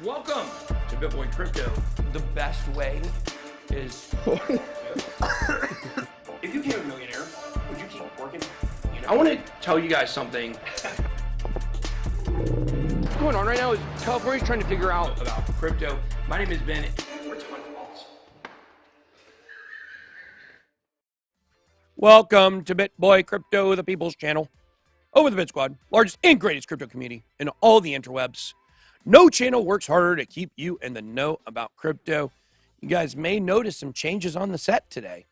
Welcome to BitBoy Crypto. The best way is... If you became a millionaire, would you keep working? You know? I want to tell you guys something. What's going on right now is California's trying to figure out about crypto. My name is Ben. We're talking balls. Welcome to BitBoy Crypto, the people's channel. Over the BitSquad, largest and greatest crypto community in all the interwebs. No channel works harder to keep you in the know about crypto. You guys may notice some changes on the set today.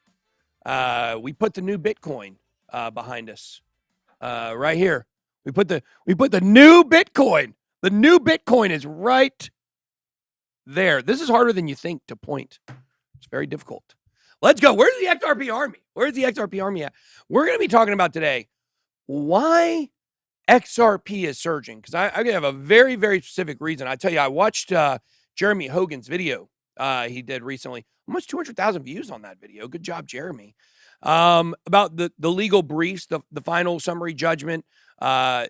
We put the new Bitcoin behind us right here. We put the new Bitcoin. The new Bitcoin is right there. This is harder than you think to point. It's very difficult. Let's go. Where's the XRP army? Where's the XRP army at? We're going to be talking about today why XRP is surging, because I have a very, very specific reason. I tell you, I watched Jeremy Hogan's video he did recently. Almost 200,000 views on that video. Good job, Jeremy. About the legal briefs, the final summary judgment. Well,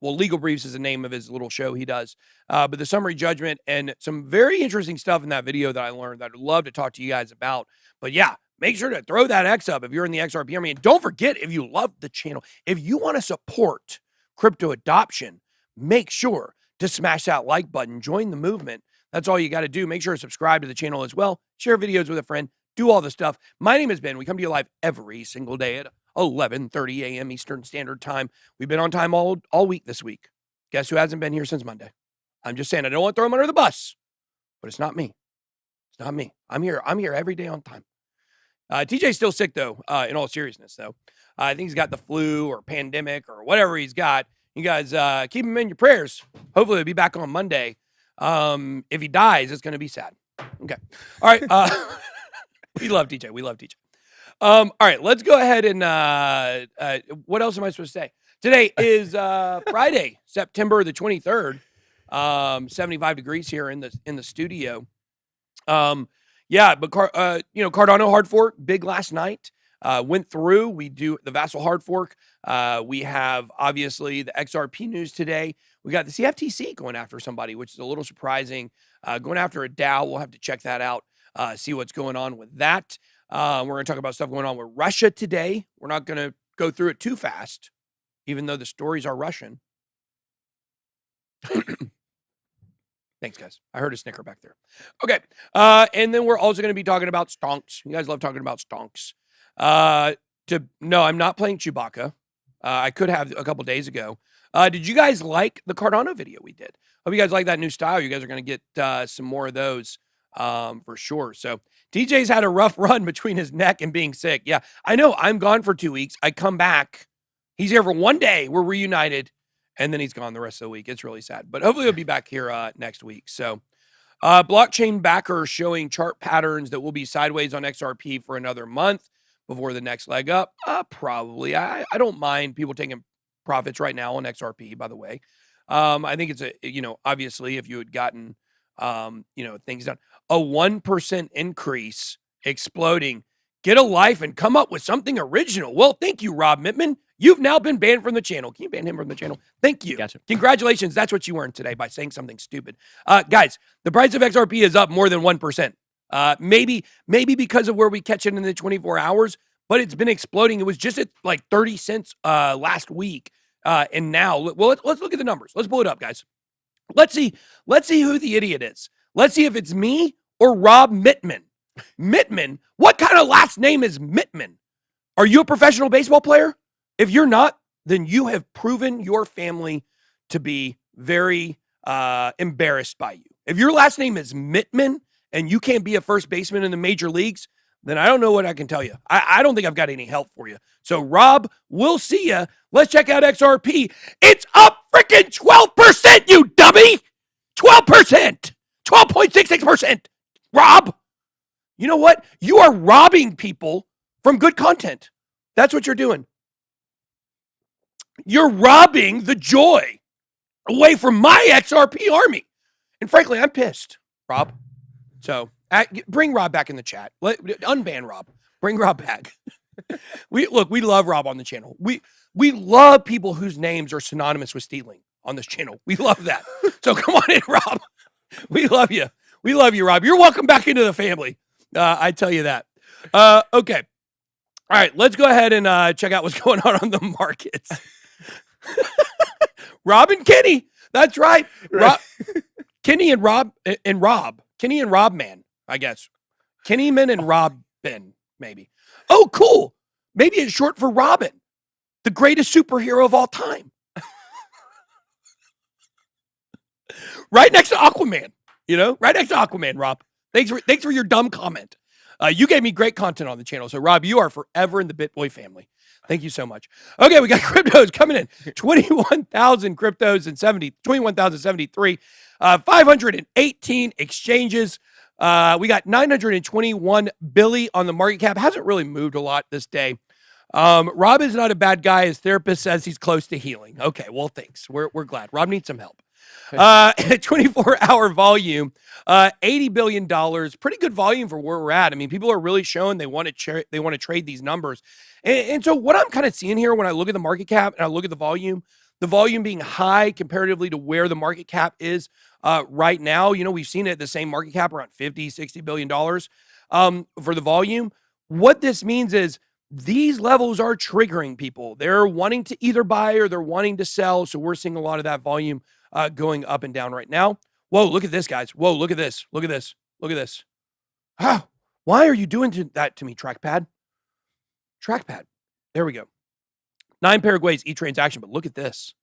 Legal Briefs is the name of his little show he does. But the summary judgment and some very interesting stuff in that video that I learned that I'd love to talk to you guys about. But yeah, make sure to throw that X up if you're in the XRP army. And don't forget, if you love the channel, if you want to support crypto adoption, make sure to smash that like button, join the movement. That's all you got to do. Make sure to subscribe to the channel as well. Share videos with a friend. Do all the stuff. My name is Ben. We come to you live every single day at 11:30 a.m. Eastern Standard Time. We've been on time all week this week. Guess who hasn't been here since Monday? I'm just saying, I don't want to throw him under the bus, but it's not me. It's not me. I'm here every day on time. TJ's still sick, though, in all seriousness, though. I think he's got the flu or pandemic or whatever he's got. You guys keep him in your prayers. Hopefully he'll be back on Monday. If he dies, it's going to be sad. Okay. All right. We love TJ. We love TJ. All right. Let's go ahead and what else am I supposed to say? Today is Friday, September the 23rd. 75 degrees here in the studio. Yeah, but Cardano hard fork, big last night. Went through. We do the Vassal hard fork. We have obviously the XRP news today. We got the CFTC going after somebody, which is a little surprising. Going after a DAO. We'll have to check that out. See what's going on with that. We're going to talk about stuff going on with Russia today. We're not going to go through it too fast, even though the stories are Russian. Thanks, guys. I heard a snicker back there. Okay. And then we're also going to be talking about Stonks. You guys love talking about Stonks. No, I'm not playing Chewbacca. I could have a couple days ago. Did you guys like the Cardano video we did? Hope you guys like that new style. You guys are going to get some more of those for sure. So DJ's had a rough run between his neck and being sick. Yeah, I know. I'm gone for 2 weeks. I come back. He's here for 1 day. We're reunited. And then he's gone the rest of the week. It's really sad. But hopefully he'll be back here next week. So blockchain backer showing chart patterns that will be sideways on XRP for another month before the next leg up. Probably. I don't mind people taking profits right now on XRP, by the way. I think it's obviously if you had gotten, things done, a 1% increase exploding, get a life and come up with something original. Well, thank you, Rob Mittman. You've now been banned from the channel. Can you ban him from the channel? Thank you. Gotcha. Congratulations. That's what you earned today by saying something stupid. Guys, the price of XRP is up more than 1%. Maybe because of where we catch it in the 24 hours, but it's been exploding. It was just at like 30 cents last week. And now, well, let's look at the numbers. Let's pull it up, guys. Let's see who the idiot is. Let's see if it's me or Rob Mittman. Mittman? What kind of last name is Mittman? Are you a professional baseball player? If you're not, then you have proven your family to be very embarrassed by you. If your last name is Mittman and you can't be a first baseman in the major leagues, then I don't know what I can tell you. I don't think I've got any help for you. So, Rob, we'll see you. Let's check out XRP. It's up freaking 12%, you dummy! 12%! 12.66%! Rob! You know what? You are robbing people from good content. That's what you're doing. You're robbing the joy away from my XRP army. And frankly, I'm pissed, Rob. So bring Rob back in the chat. Unban Rob. Bring Rob back. We love Rob on the channel. We love people whose names are synonymous with stealing on this channel. We love that. So come on in, Rob. We love you. We love you, Rob. You're welcome back into the family. I tell you that. Okay. All right, let's go ahead and check out what's going on the markets. Rob and Kenny. That's right. Kenny and Rob. Kenny and Rob Man, I guess. Kennyman and Robin, maybe. Oh, cool. Maybe it's short for Robin, the greatest superhero of all time. Right next to Aquaman, right next to Aquaman, Rob. Thanks for your dumb comment. You gave me great content on the channel. So, Rob, you are forever in the BitBoy family. Thank you so much. Okay, we got cryptos coming in. 21,000 cryptos and 21,073. 518 exchanges. We got 921 Billy on the market cap. Hasn't really moved a lot this day. Rob is not a bad guy. His therapist says he's close to healing. Okay, well, thanks. We're glad. Rob needs some help. 24-hour volume, $80 billion. Pretty good volume for where we're at. I mean, people are really showing they want to trade these numbers. And so what I'm kind of seeing here when I look at the market cap and I look at the volume being high comparatively to where the market cap is right now. We've seen it at the same market cap around $50-60 billion for the volume. What this means is these levels are triggering people. They're wanting to either buy or they're wanting to sell. So we're seeing a lot of that volume going up and down right now. Whoa, look at this, guys. Whoa, look at this. Look at this. Look at this. Ah, why are you doing that to me, trackpad? Trackpad. There we go. 9 Paraguays each transaction, but look at this.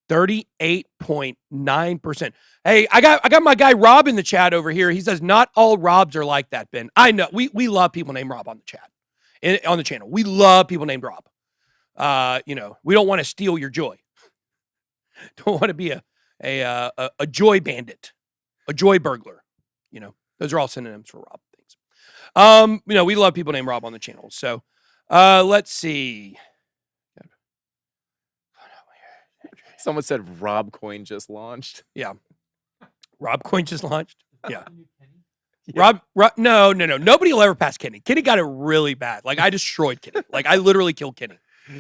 38.9%. Hey, I got my guy Rob in the chat over here. He says not all Robs are like that, Ben. I know. We love people named Rob on the chat. On the channel. We love people named Rob. We don't want to steal your joy. Don't want to be a joy bandit, a joy burglar. Those are all synonyms for Rob things. We love people named Rob on the channel. So let's see. Someone said Rob Coin just launched. Yeah. Rob Coin just launched. Yeah. Yeah. Rob, no. Nobody will ever pass Kenny. Kenny got it really bad. Like I destroyed Kenny. Like I literally killed Kenny.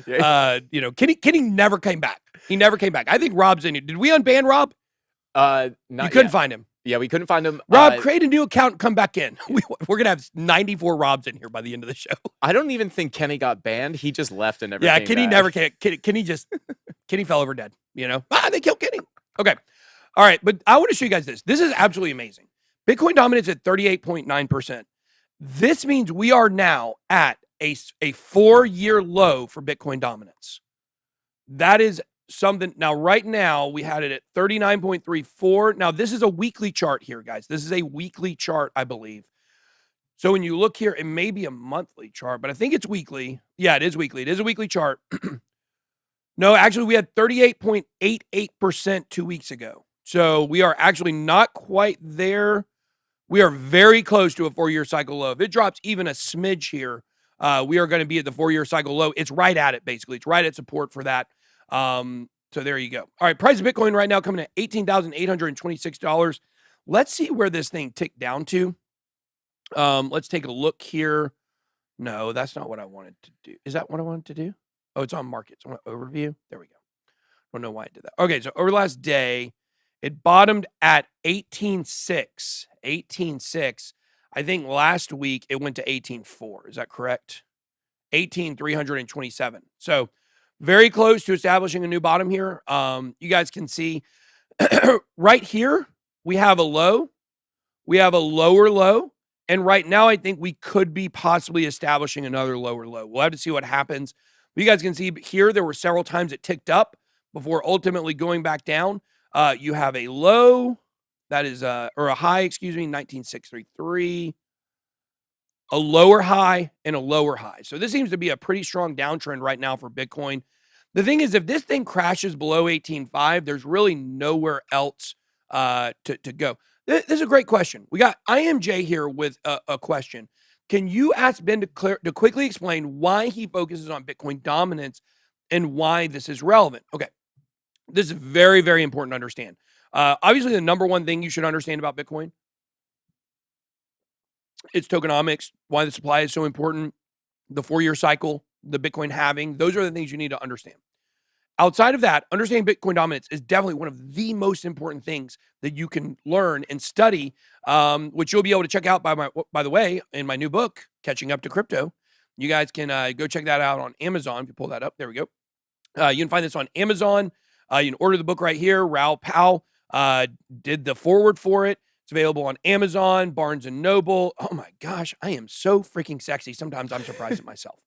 Yeah. Kenny never came back. He never came back. I think Rob's in here. Did we unban Rob? You couldn't find him. Yeah, we couldn't find him. Rob, create a new account and come back in. We're going to have 94 Robs in here by the end of the show. I don't even think Kenny got banned. He just left and never came Kenny back. Never came. Kenny fell over dead, they killed Kenny. Okay. All right. But I want to show you guys this. This is absolutely amazing. Bitcoin dominance at 38.9%. This means we are now at a 4-year low for Bitcoin dominance. That is something. Now, right now, we had it at 39.34. Now, this is a weekly chart here, guys. This is a weekly chart, I believe. So when you look here, it may be a monthly chart, but I think it's weekly. Yeah, it is weekly. It is a weekly chart. No, actually, we had 38.88% 2 weeks ago. So we are actually not quite there. We are very close to a 4-year cycle low. If it drops even a smidge here, we are going to be at the 4-year cycle low. It's right at it, basically. It's right at support for that. So there you go. All right, price of Bitcoin right now coming at $18,826. Let's see where this thing ticked down to. Let's take a look here. No, that's not what I wanted to do. Is that what I wanted to do? Oh, it's on markets. I want overview. There we go. Don't know why I did that. Okay, so over the last day, it bottomed at 18.6. 18.6. I think last week it went to 18.4. Is that correct? 18,327. So very close to establishing a new bottom here. You guys can see right here, we have a low. We have a lower low. And right now, I think we could be possibly establishing another lower low. We'll have to see what happens. But you guys can see here, there were several times it ticked up before ultimately going back down. You have a low that is, or a high, 19,633, a lower high and a lower high. So this seems to be a pretty strong downtrend right now for Bitcoin. The thing is, if this thing crashes below 18.5, there's really nowhere else to go. This is a great question. We got IMJ here with a question. Can you ask Ben to quickly explain why he focuses on Bitcoin dominance and why this is relevant? Okay. This is very, very important to understand. Obviously, the number one thing you should understand about Bitcoin, it's tokenomics, why the supply is so important, the 4-year cycle, the Bitcoin halving. Those are the things you need to understand. outside of that, understanding Bitcoin dominance is definitely one of the most important things that you can learn and study, which you'll be able to check out by the way, in my new book, Catching Up to Crypto. You guys can go check that out on Amazon. If you pull that up, there we go. You can find this on Amazon. You can order the book right here. Raoul Pal did the forward for it. It's available on Amazon, Barnes and Noble. Oh my gosh, I am so freaking sexy. Sometimes I'm surprised at myself.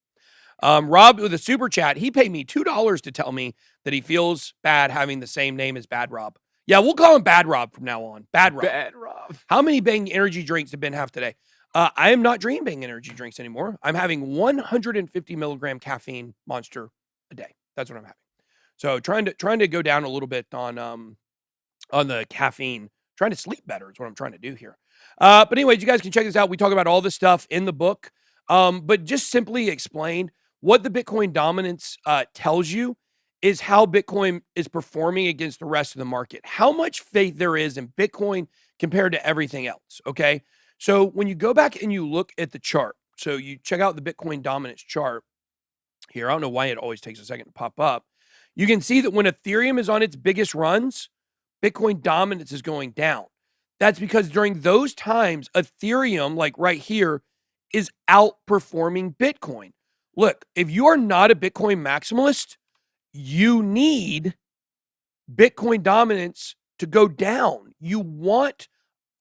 Rob with a super chat, he paid me $2 to tell me that he feels bad having the same name as Bad Rob. Yeah, we'll call him Bad Rob from now on. Bad Rob. Bad Rob. How many Bang energy drinks did Ben have today? I am not drinking Bang energy drinks anymore. I'm having 150 milligram caffeine monster a day. That's what I'm having. So trying to go down a little bit on the caffeine. Trying to sleep better is what I'm trying to do here. But anyways, you guys can check this out. We talk about all this stuff in the book. But just simply explain what the Bitcoin dominance tells you is how Bitcoin is performing against the rest of the market. How much faith there is in Bitcoin compared to everything else, okay? So when you go back and you look at the chart, so you check out the Bitcoin dominance chart here. I don't know why it always takes a second to pop up. You can see that when Ethereum is on its biggest runs, Bitcoin dominance is going down. That's because during those times, Ethereum, like right here, is outperforming Bitcoin. Look, if you are not a Bitcoin maximalist, you need Bitcoin dominance to go down. You want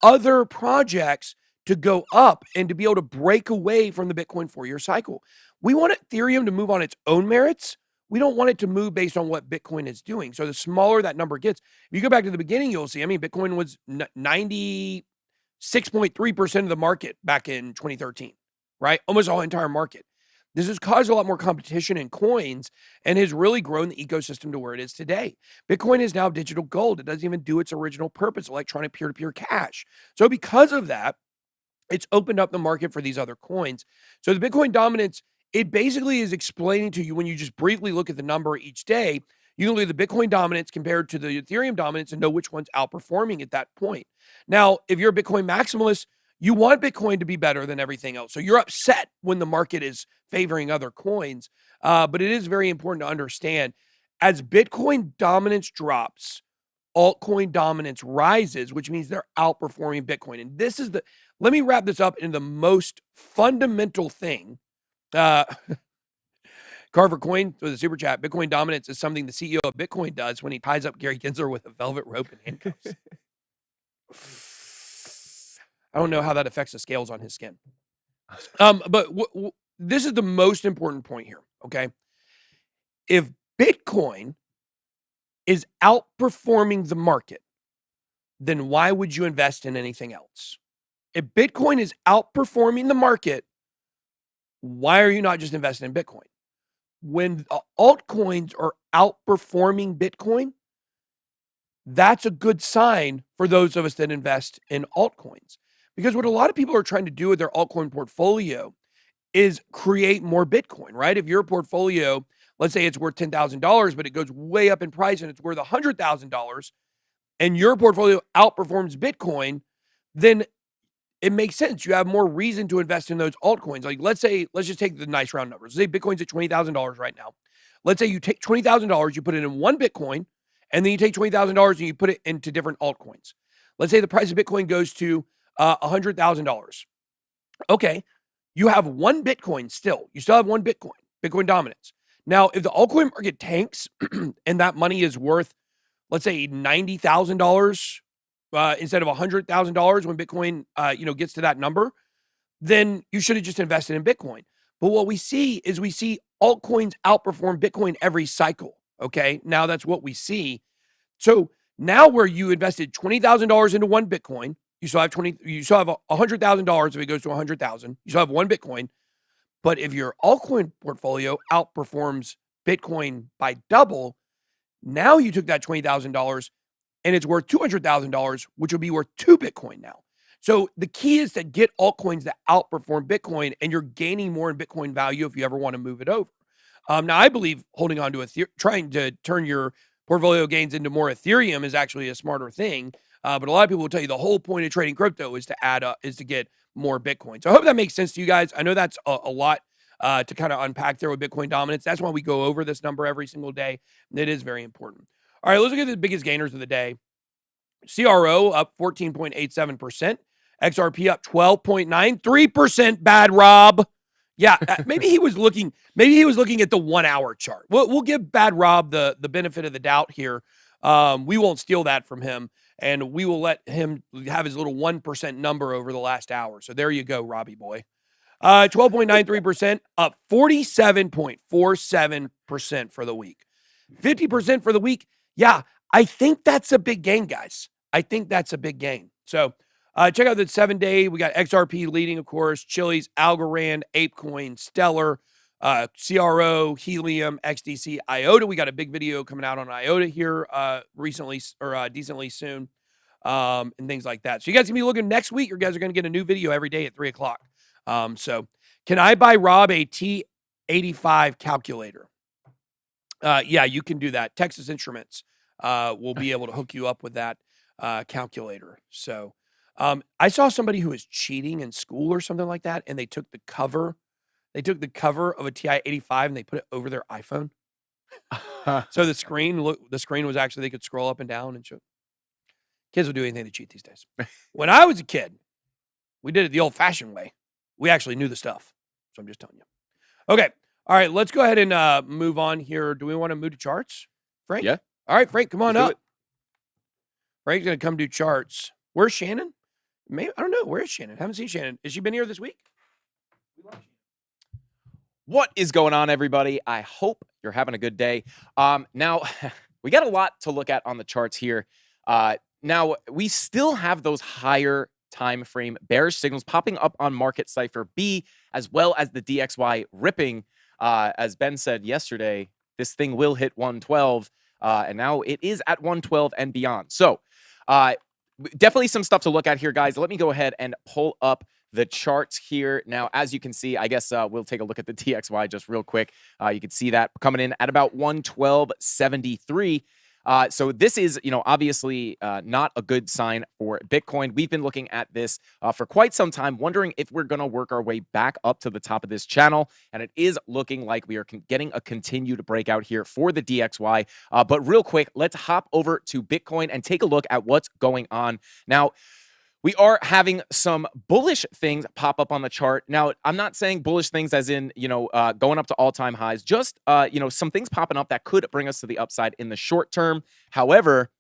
other projects to go up and to be able to break away from the Bitcoin 4-year cycle. We want Ethereum to move on its own merits. We don't want it to move based on what Bitcoin is doing. So the smaller that number gets, if you go back to the beginning, you'll see, Bitcoin was 96.3% of the market back in 2013, right? Almost all entire market. This has caused a lot more competition in coins and has really grown the ecosystem to where it is today. Bitcoin is now digital gold. It doesn't even do its original purpose, electronic peer-to-peer cash. So because of that, it's opened up the market for these other coins. So the Bitcoin dominance, it basically is explaining to you when you just briefly look at the number each day, you can look at the Bitcoin dominance compared to the Ethereum dominance and know which one's outperforming at that point. Now, if you're a Bitcoin maximalist, you want Bitcoin to be better than everything else. So you're upset when the market is favoring other coins. But it is very important to understand as Bitcoin dominance drops, altcoin dominance rises, which means they're outperforming Bitcoin. And this is let me wrap this up in the most fundamental thing. Carver Coin with a super chat. Bitcoin dominance is something the CEO of Bitcoin does when he ties up Gary Gensler with a velvet rope and handcuffs. I don't know how that affects the scales on his skin. But this is the most important point here, okay? If Bitcoin is outperforming the market, then why would you invest in anything else? If Bitcoin is outperforming the market, why are you not just investing in Bitcoin? When altcoins are outperforming Bitcoin, that's a good sign for those of us that invest in altcoins. Because what a lot of people are trying to do with their altcoin portfolio is create more Bitcoin, right? If your portfolio, let's say it's worth $10,000, but it goes way up in price and it's worth $100,000, and your portfolio outperforms Bitcoin, then it makes sense. You have more reason to invest in those altcoins. Like let's just take the nice round numbers. Let's say Bitcoin's at $20,000 right now. Let's say you take $20,000, you put it in one Bitcoin, and then you take $20,000 and you put it into different altcoins. Let's say the price of Bitcoin goes to $100,000. Okay, you have one Bitcoin still. You still have one Bitcoin dominance. Now, if the altcoin market tanks and that money is worth, let's say $90,000 instead of $100,000 when Bitcoin, gets to that number, then you should have just invested in Bitcoin. But what we see is altcoins outperform Bitcoin every cycle. Okay, now that's what we see. So now where you invested $20,000 into one Bitcoin, you still have $100,000 if it goes to 100,000. You still have one Bitcoin. But if your altcoin portfolio outperforms Bitcoin by double, now you took that $20,000 and it's worth $200,000, which will be worth 2 Bitcoin now. So the key is to get altcoins that outperform Bitcoin, and you're gaining more in Bitcoin value if you ever want to move it over. Now, I believe holding on to trying to turn your portfolio gains into more Ethereum is actually a smarter thing. But a lot of people will tell you the whole point of trading crypto is to get more Bitcoin. So I hope that makes sense to you guys. I know that's a lot to kind of unpack there with Bitcoin dominance. That's why we go over this number every single day. It is very important. All right, let's look at the biggest gainers of the day. CRO up 14.87%. XRP up 12.93%. Bad Rob. Yeah, maybe he was looking. Maybe he was looking at the 1 hour chart. We'll give Bad Rob the benefit of the doubt here. We won't steal that from him, and we will let him have his little 1% number over the last hour. So there you go, Robbie boy. 12.93%, up 47.47% for the week. 50% for the week. Yeah, I think that's a big gain, guys. I think that's a big gain. So check out the 7-day. We got XRP leading, of course, Chili's, Algorand, ApeCoin, Stellar, CRO, Helium, XDC, IOTA. We got a big video coming out on IOTA here recently or decently soon, and things like that. So you guys can be looking next week. You guys are going to get a new video every day at 3 o'clock. So can I buy Rob a T85 calculator? Yeah, you can do that. Texas Instruments will be able to hook you up with that calculator. So I saw somebody who was cheating in school or something like that, and they took the cover. They took the cover of a TI-85 and they put it over their iPhone. So the screen was actually, they could scroll up and down and show. Kids will do anything to cheat these days. When I was a kid, we did it the old-fashioned way. We actually knew the stuff. So I'm just telling you. Okay. All right. Let's go ahead and move on here. Do we want to move to charts, Frank? Yeah. All right, Frank, come on Let's do up. Frank's going to come do charts. Where's Shannon? Maybe, I don't know. Where is Shannon? Haven't seen Shannon. Has she been here this week? What is going on, everybody? I hope you're having a good day. Now, we got a lot to look at on the charts here. Now, we still have those higher time frame bearish signals popping up on Market Cipher B, as well as the DXY ripping. As Ben said yesterday, this thing will hit 112, and now it is at 112 and beyond. So, definitely some stuff to look at here, guys. Let me go ahead and pull up the charts here. Now, as you can see, I guess we'll take a look at the DXY just real quick. You can see that coming in at about 112.73. So this is, obviously not a good sign for Bitcoin. We've been looking at this for quite some time, wondering if we're going to work our way back up to the top of this channel. And it is looking like we are getting a continued breakout here for the DXY. But real quick, let's hop over to Bitcoin and take a look at what's going on. Now, we are having some bullish things pop up on the chart. Now, I'm not saying bullish things as in, going up to all-time highs. Just, some things popping up that could bring us to the upside in the short term. However,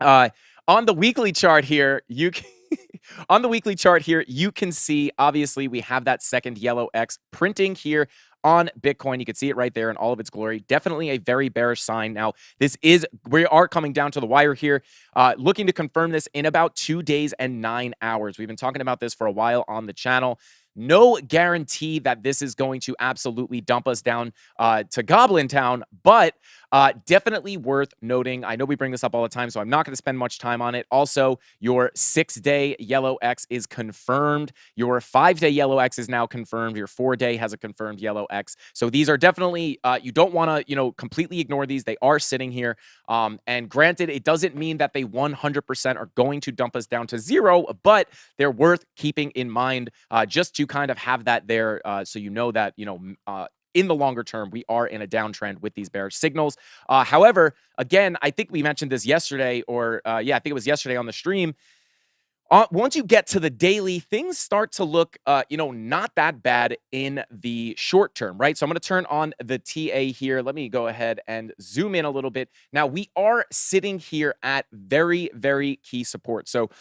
on the weekly chart here, you can see, obviously, we have that second yellow X printing here on Bitcoin. You can see it right there in all of its glory. Definitely a very bearish sign. Now, we are coming down to the wire here, looking to confirm this in about 2 days and 9 hours. We've been talking about this for a while on the channel. No guarantee that this is going to absolutely dump us down to Goblin Town, but definitely worth noting. I know we bring this up all the time, so I'm not going to spend much time on it. Also, your 6-day yellow X is confirmed. Your 5-day yellow X is now confirmed. Your 4-day has a confirmed yellow X. So these are definitely, you don't want to, completely ignore these. They are sitting here. And granted, it doesn't mean that they 100% are going to dump us down to zero, but they're worth keeping in mind just to kind of have that there so you know that, in the longer term, we are in a downtrend with these bearish signals. However, again, I think we mentioned this yesterday, or I think it was yesterday on the stream. Once you get to the daily, things start to look, not that bad in the short term, right? So I'm going to turn on the TA here. Let me go ahead and zoom in a little bit. Now, we are sitting here at very, very key support. So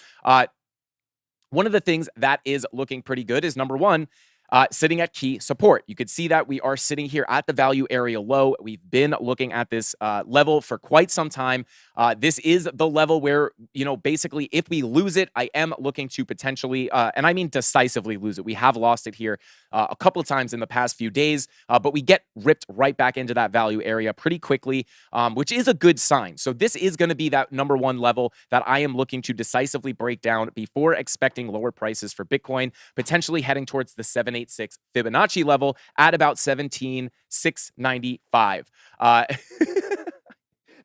one of the things that is looking pretty good is, number one, sitting at key support. You could see that we are sitting here at the value area low. We've been looking at this level for quite some time. This is the level where, basically if we lose it, I am looking to potentially, and I mean decisively lose it. We have lost it here a couple of times in the past few days, but we get ripped right back into that value area pretty quickly, which is a good sign. So this is going to be that number one level that I am looking to decisively break down before expecting lower prices for Bitcoin, potentially heading towards the 786 Fibonacci level at about 17,695. That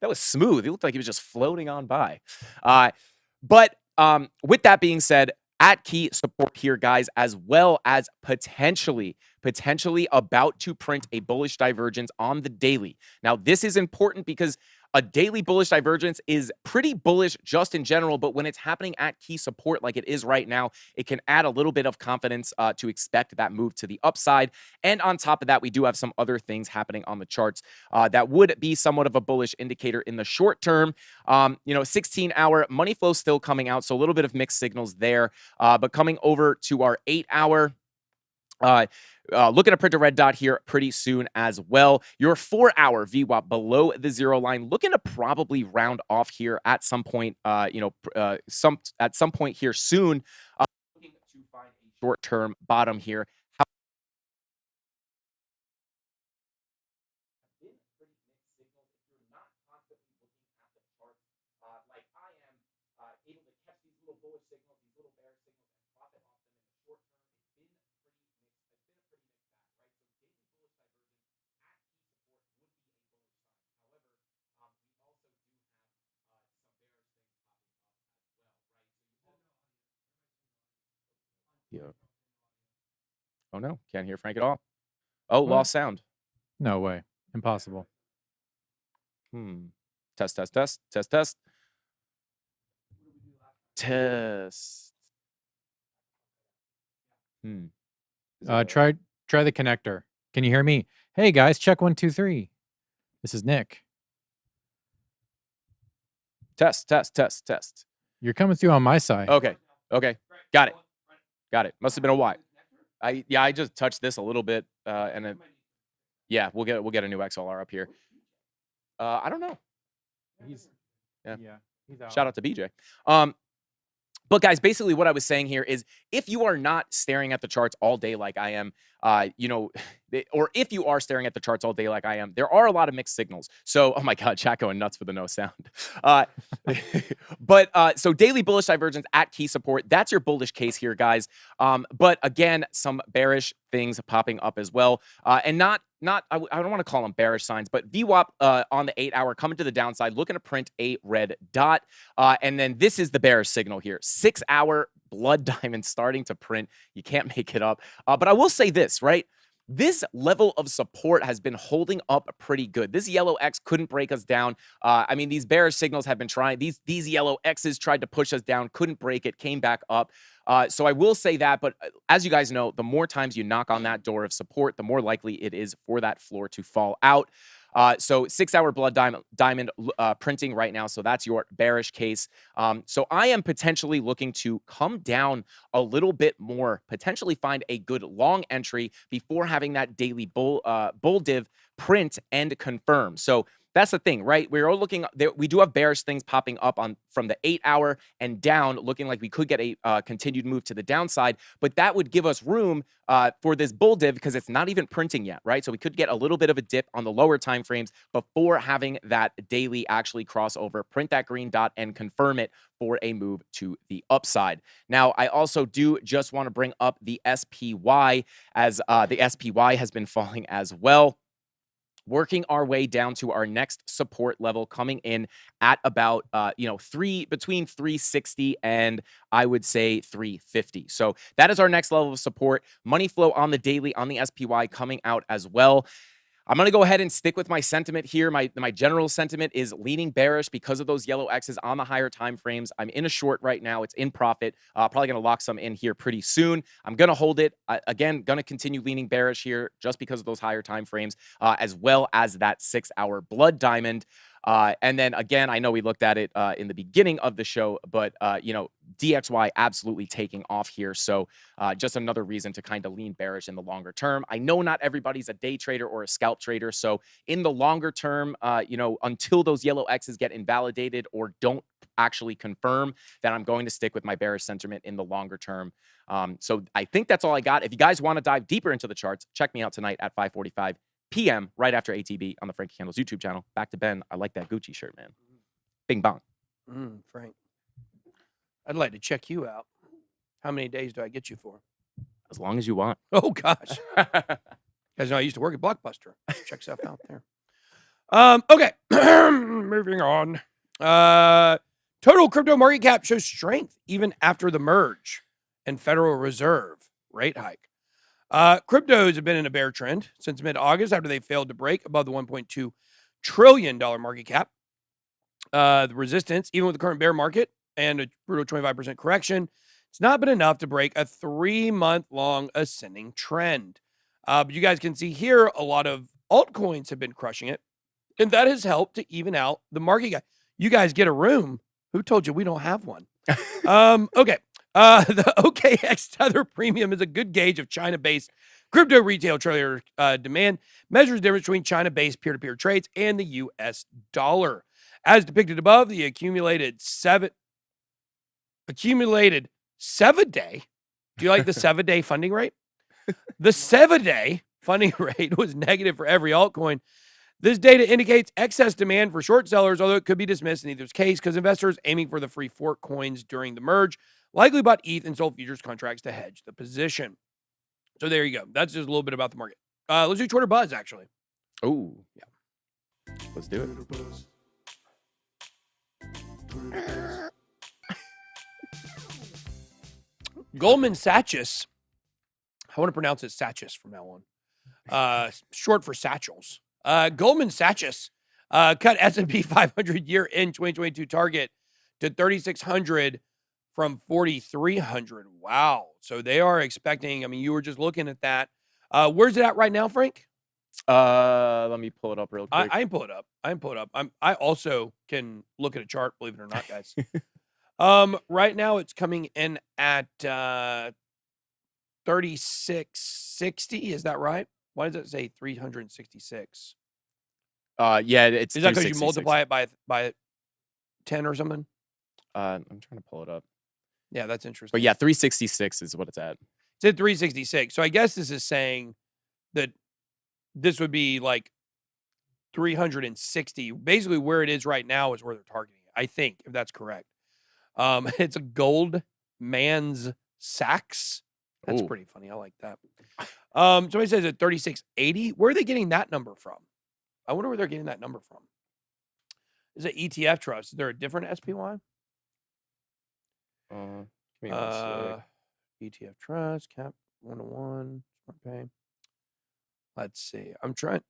was smooth. It looked like he was just floating on by. But with that being said, at key support here, guys, as well as potentially about to print a bullish divergence on the daily. Now, this is important because a daily bullish divergence is pretty bullish just in general, but when it's happening at key support like it is right now, it can add a little bit of confidence to expect that move to the upside. And on top of that, we do have some other things happening on the charts that would be somewhat of a bullish indicator in the short term. 16-hour money flow still coming out, so a little bit of mixed signals there. But coming over to our 8-hour, looking to print a red dot here pretty soon as well. Your 4-hour VWAP below the zero line, looking to probably round off here at some point. At some point here soon. Looking to find a short-term bottom here. Like I am able to catch these little bullish signals, these little bearish signals, and profit off them in the short term. It's been a pretty mixed bag, right? So daily bullish divergence at key support would be a bullish sign. However, we also do have some bearish things popping up as well, right? So yeah. Oh no, can't hear Frank at all. Oh, What? lost sound. No way. Impossible. Test. Test. Try the connector. Can you hear me? Hey guys, check 1, 2, 3. This is Nick. Test. You're coming through on my side. Okay. Got it. Must have been a while. I just touched this a little bit, and then we'll get a new XLR up here. I don't know. He's out. Shout out to BJ. But guys, basically what I was saying here is if you are not staring at the charts all day like I am, or if you are staring at the charts all day like I am, there are a lot of mixed signals. So, oh my God, chat going nuts for the no sound. So daily bullish divergence at key support, that's your bullish case here, guys. But again, some bearish things popping up as well. And I don't want to call them bearish signs, but VWAP on the 8-hour coming to the downside, looking to print a red dot. And then this is the bearish signal here. 6-hour blood diamond starting to print. You can't make it up. But I will say this, right? This level of support has been holding up pretty good. This yellow X couldn't break us down. These bearish signals have been trying. These yellow X's tried to push us down, couldn't break it, came back up. So I will say that, but as you guys know, the more times you knock on that door of support, the more likely it is for that floor to fall out. So 6-hour blood diamond printing right now. So that's your bearish case. So I am potentially looking to come down a little bit more, potentially find a good long entry before having that daily bull div print and confirm. So that's the thing, right? We're all looking there. We do have bearish things popping up from the 8-hour and down, looking like we could get a continued move to the downside, but that would give us room for this bull div because it's not even printing yet, right? So we could get a little bit of a dip on the lower time frames before having that daily actually cross over, print that green dot, and confirm it for a move to the upside. Now, I also do just want to bring up the SPY as the SPY has been falling as well. Working our way down to our next support level, coming in at about between 360 and I would say 350. So that is our next level of support. Money flow on the daily on the SPY coming out as well. I'm going to go ahead and stick with my sentiment here. My general sentiment is leaning bearish because of those yellow X's on the higher time frames. I'm in a short right now. It's in profit. Probably going to lock some in here pretty soon. I'm going to hold it. Again, going to continue leaning bearish here just because of those higher time frames, as well as that 6-hour blood diamond. And then again, I know we looked at it in the beginning of the show, but DXY absolutely taking off here. So just another reason to kind of lean bearish in the longer term. I know not everybody's a day trader or a scalp trader. So in the longer term, until those yellow X's get invalidated or don't actually confirm, then I'm going to stick with my bearish sentiment in the longer term. So I think that's all I got. If you guys want to dive deeper into the charts, check me out tonight at 5:45 p.m. right after ATB on the Frankie Candles YouTube channel. Back to Ben. I like that Gucci shirt, man. Bing bong. Frank, I'd like to check you out. How many days do I get you for? As long as you want. Oh, gosh. Guys know I used to work at Blockbuster. Check stuff out there. Okay. Moving on. Total crypto market cap shows strength even after the merge. and Federal Reserve rate hike. Cryptos have been in a bear trend since mid-August after they failed to break above the $1.2 trillion market cap. The resistance, even with the current bear market and a brutal 25% correction, it's not been enough to break a 3-month-long ascending trend. But you guys can see here a lot of altcoins have been crushing it, and that has helped to even out the market cap. You guys get a room. Who told you we don't have one? Okay. The OKX Tether Premium is a good gauge of China-based crypto retail trader demand, measures the difference between China-based peer-to-peer trades and the U.S. dollar. As depicted above, the accumulated 7-day. Do you like the 7-day funding rate? The 7-day funding rate was negative for every altcoin. This data indicates excess demand for short sellers, although it could be dismissed in either's case because investors aiming for the free fork coins during the merge likely bought ETH and sold futures contracts to hedge the position. So there you go. That's just a little bit about the market. Let's do Twitter Buzz, actually. Oh, yeah. Let's do it. Goldman Sachs. I want to pronounce it Sachs from now on. Short for satchels. Goldman Sachs cut S&P 500 year-end 2022 target to 3,600 from 4,300. Wow. So they are expecting, I mean, you were just looking at that. Where's it at right now, Frank? Let me pull it up real quick. I can pull it up. I also can look at a chart, believe it or not, guys. Right now it's coming in at 3660. Is that right? Why does it say 366? Yeah, it's. Is that because you multiply it by 10 or something? I'm trying to pull it up. Yeah, that's interesting. But yeah, 366 is what it's at. It's at 366. So I guess this is saying that this would be like 360. Basically, where it is right now is where they're targeting it, I think, if that's correct. It's a Goldman Sachs. That's pretty funny. I like that. Somebody says at 3680. Where are they getting that number from? I wonder where they're getting that number from. Is it ETF Trust? Is there a different SPY? ETF Trust, Cap 101, Smart Pay. Let's see. I'm trying.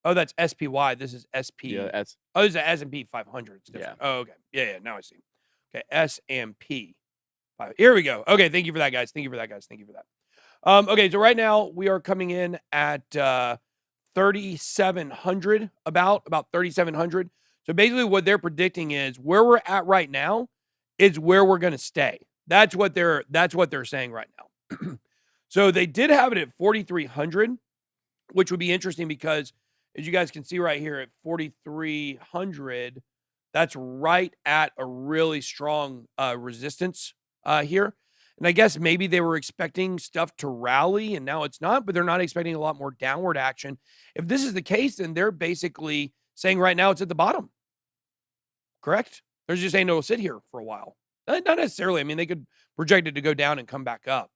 Oh, that's SPY. This is SP. Yeah, this is S&P 500. It's different. Yeah. Oh, okay. Yeah. Now I see. Okay, S&P. Here we go. Okay, thank you for that, guys. Thank you for that. Okay, so right now we are coming in at 3,700, about 3,700. So basically what they're predicting is where we're at right now is where we're going to stay. That's what they're saying right now. So they did have it at 4,300, which would be interesting because as you guys can see right here at 4,300, that's right at a really strong resistance here. And I guess maybe they were expecting stuff to rally and now it's not, but they're not expecting a lot more downward action. If this is the case, then they're basically saying right now it's at the bottom. Correct? They're just saying it'll sit here for a while. Not necessarily. I mean, they could project it to go down and come back up.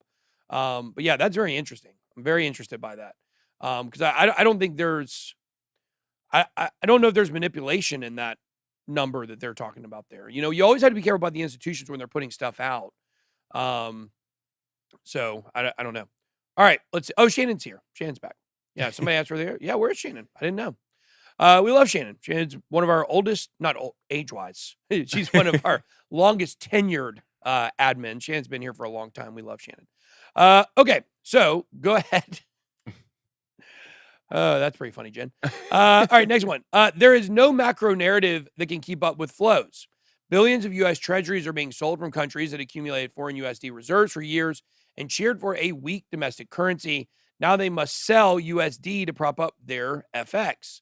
But yeah, that's very interesting. I'm very interested by that. Because I don't think there's, I don't know if there's manipulation in that number that they're talking about there. You know, you always have to be careful about the institutions when they're putting stuff out. So I don't know. All right, let's see. Oh, Shannon's here. Shannon's back. Yeah, somebody asked her there. Yeah, where's Shannon? I didn't know. We love Shannon. Shannon's one of our oldest, not old, age-wise. She's one of our longest tenured admins. Shannon's been here for a long time. We love Shannon. Okay, so go ahead. That's pretty funny, Jen. All right, next one. There is no macro narrative that can keep up with flows. Billions of U.S. treasuries are being sold from countries that accumulated foreign USD reserves for years and cheered for a weak domestic currency. Now they must sell USD to prop up their FX.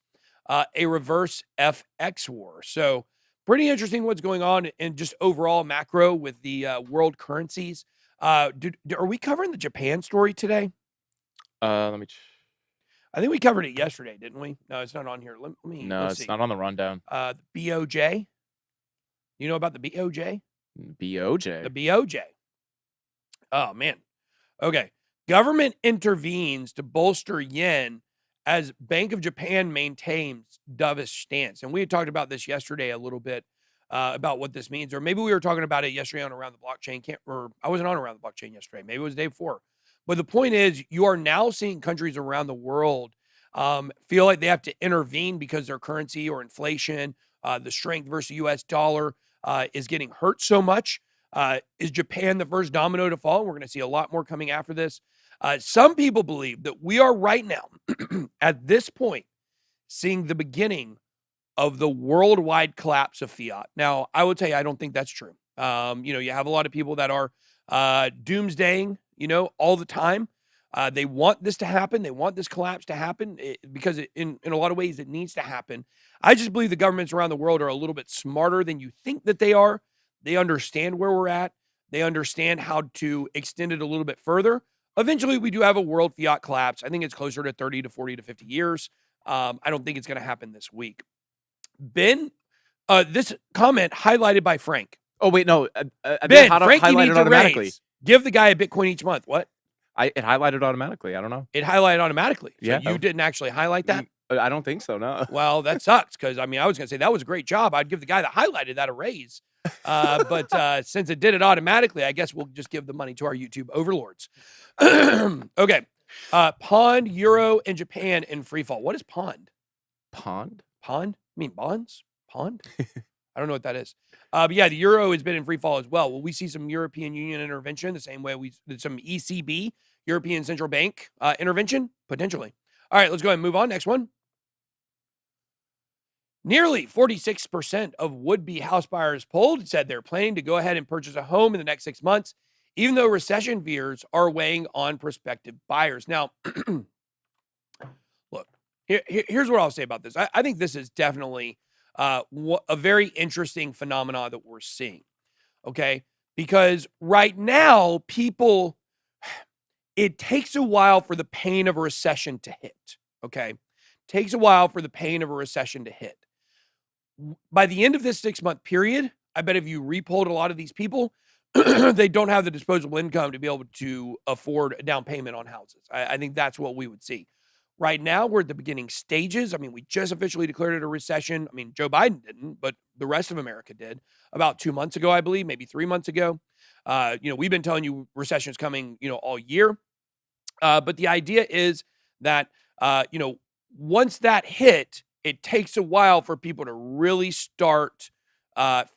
A reverse FX war. So pretty interesting what's going on in just overall macro with the world currencies. Are we covering the Japan story today? Let me. I think we covered it yesterday, didn't we? No, it's not on here. Let me. No, it's not on the rundown. The BOJ. You know about the BOJ? BOJ. The BOJ. Oh man. Okay. Government intervenes to bolster yen as Bank of Japan maintains dovish stance. And we had talked about this yesterday a little bit about what this means. Or maybe we were talking about it yesterday on Around the Blockchain. Or I wasn't on Around the Blockchain yesterday. Maybe it was the day before. But the point is, you are now seeing countries around the world feel like they have to intervene because their currency or inflation, the strength versus US dollar is getting hurt so much. Is Japan the first domino to fall? We're going to see a lot more coming after this. Some people believe that we are right now, at this point, seeing the beginning of the worldwide collapse of fiat. Now, I would tell you, I don't think that's true. You have a lot of people that are doomsdaying, all the time. They want this to happen. They want this collapse to happen because in a lot of ways it needs to happen. I just believe the governments around the world are a little bit smarter than you think that they are. They understand where we're at. They understand how to extend it a little bit further. Eventually, we do have a world fiat collapse. I think it's closer to 30 to 40 to 50 years. I don't think it's going to happen this week. Ben, this comment highlighted by Frank. Oh, wait, no. Ben, Frankie needs a automatically. raise. Give the guy a Bitcoin each month. What? It highlighted automatically. I don't know. It highlighted automatically. So Yeah. you didn't actually highlight that? I don't think so, no. Well, that sucks because, I was going to say that was a great job. I'd give the guy that highlighted that a raise. But since it did it automatically, I guess we'll just give the money to our YouTube overlords. Okay. Pond, Euro, and Japan in free fall. What is Pond? Pond? Pond? I mean bonds? Pond? I don't know what that is. But yeah, the Euro has been in free fall as well. Will we see some European Union intervention the same way we did some ECB, European Central Bank intervention? Potentially. All right, let's go ahead and move on. Next one. Nearly 46% of would-be house buyers polled said they're planning to go ahead and purchase a home in the next 6 months, even though recession fears are weighing on prospective buyers. Now, look, here's what I'll say about this. I think this is definitely a very interesting phenomenon that we're seeing, okay? Because right now, it takes a while for the pain of a recession to hit, okay? Takes a while for the pain of a recession to hit. By the end of this 6-month period, I bet if you repolled a lot of these people, they don't have the disposable income to be able to afford a down payment on houses. I think that's what we would see. Right now, we're at the beginning stages. We just officially declared it a recession. Joe Biden didn't, but the rest of America did about 2 months ago, I believe, maybe 3 months ago. We've been telling you recession is coming, all year. But the idea is that, once that hit, it takes a while for people to really start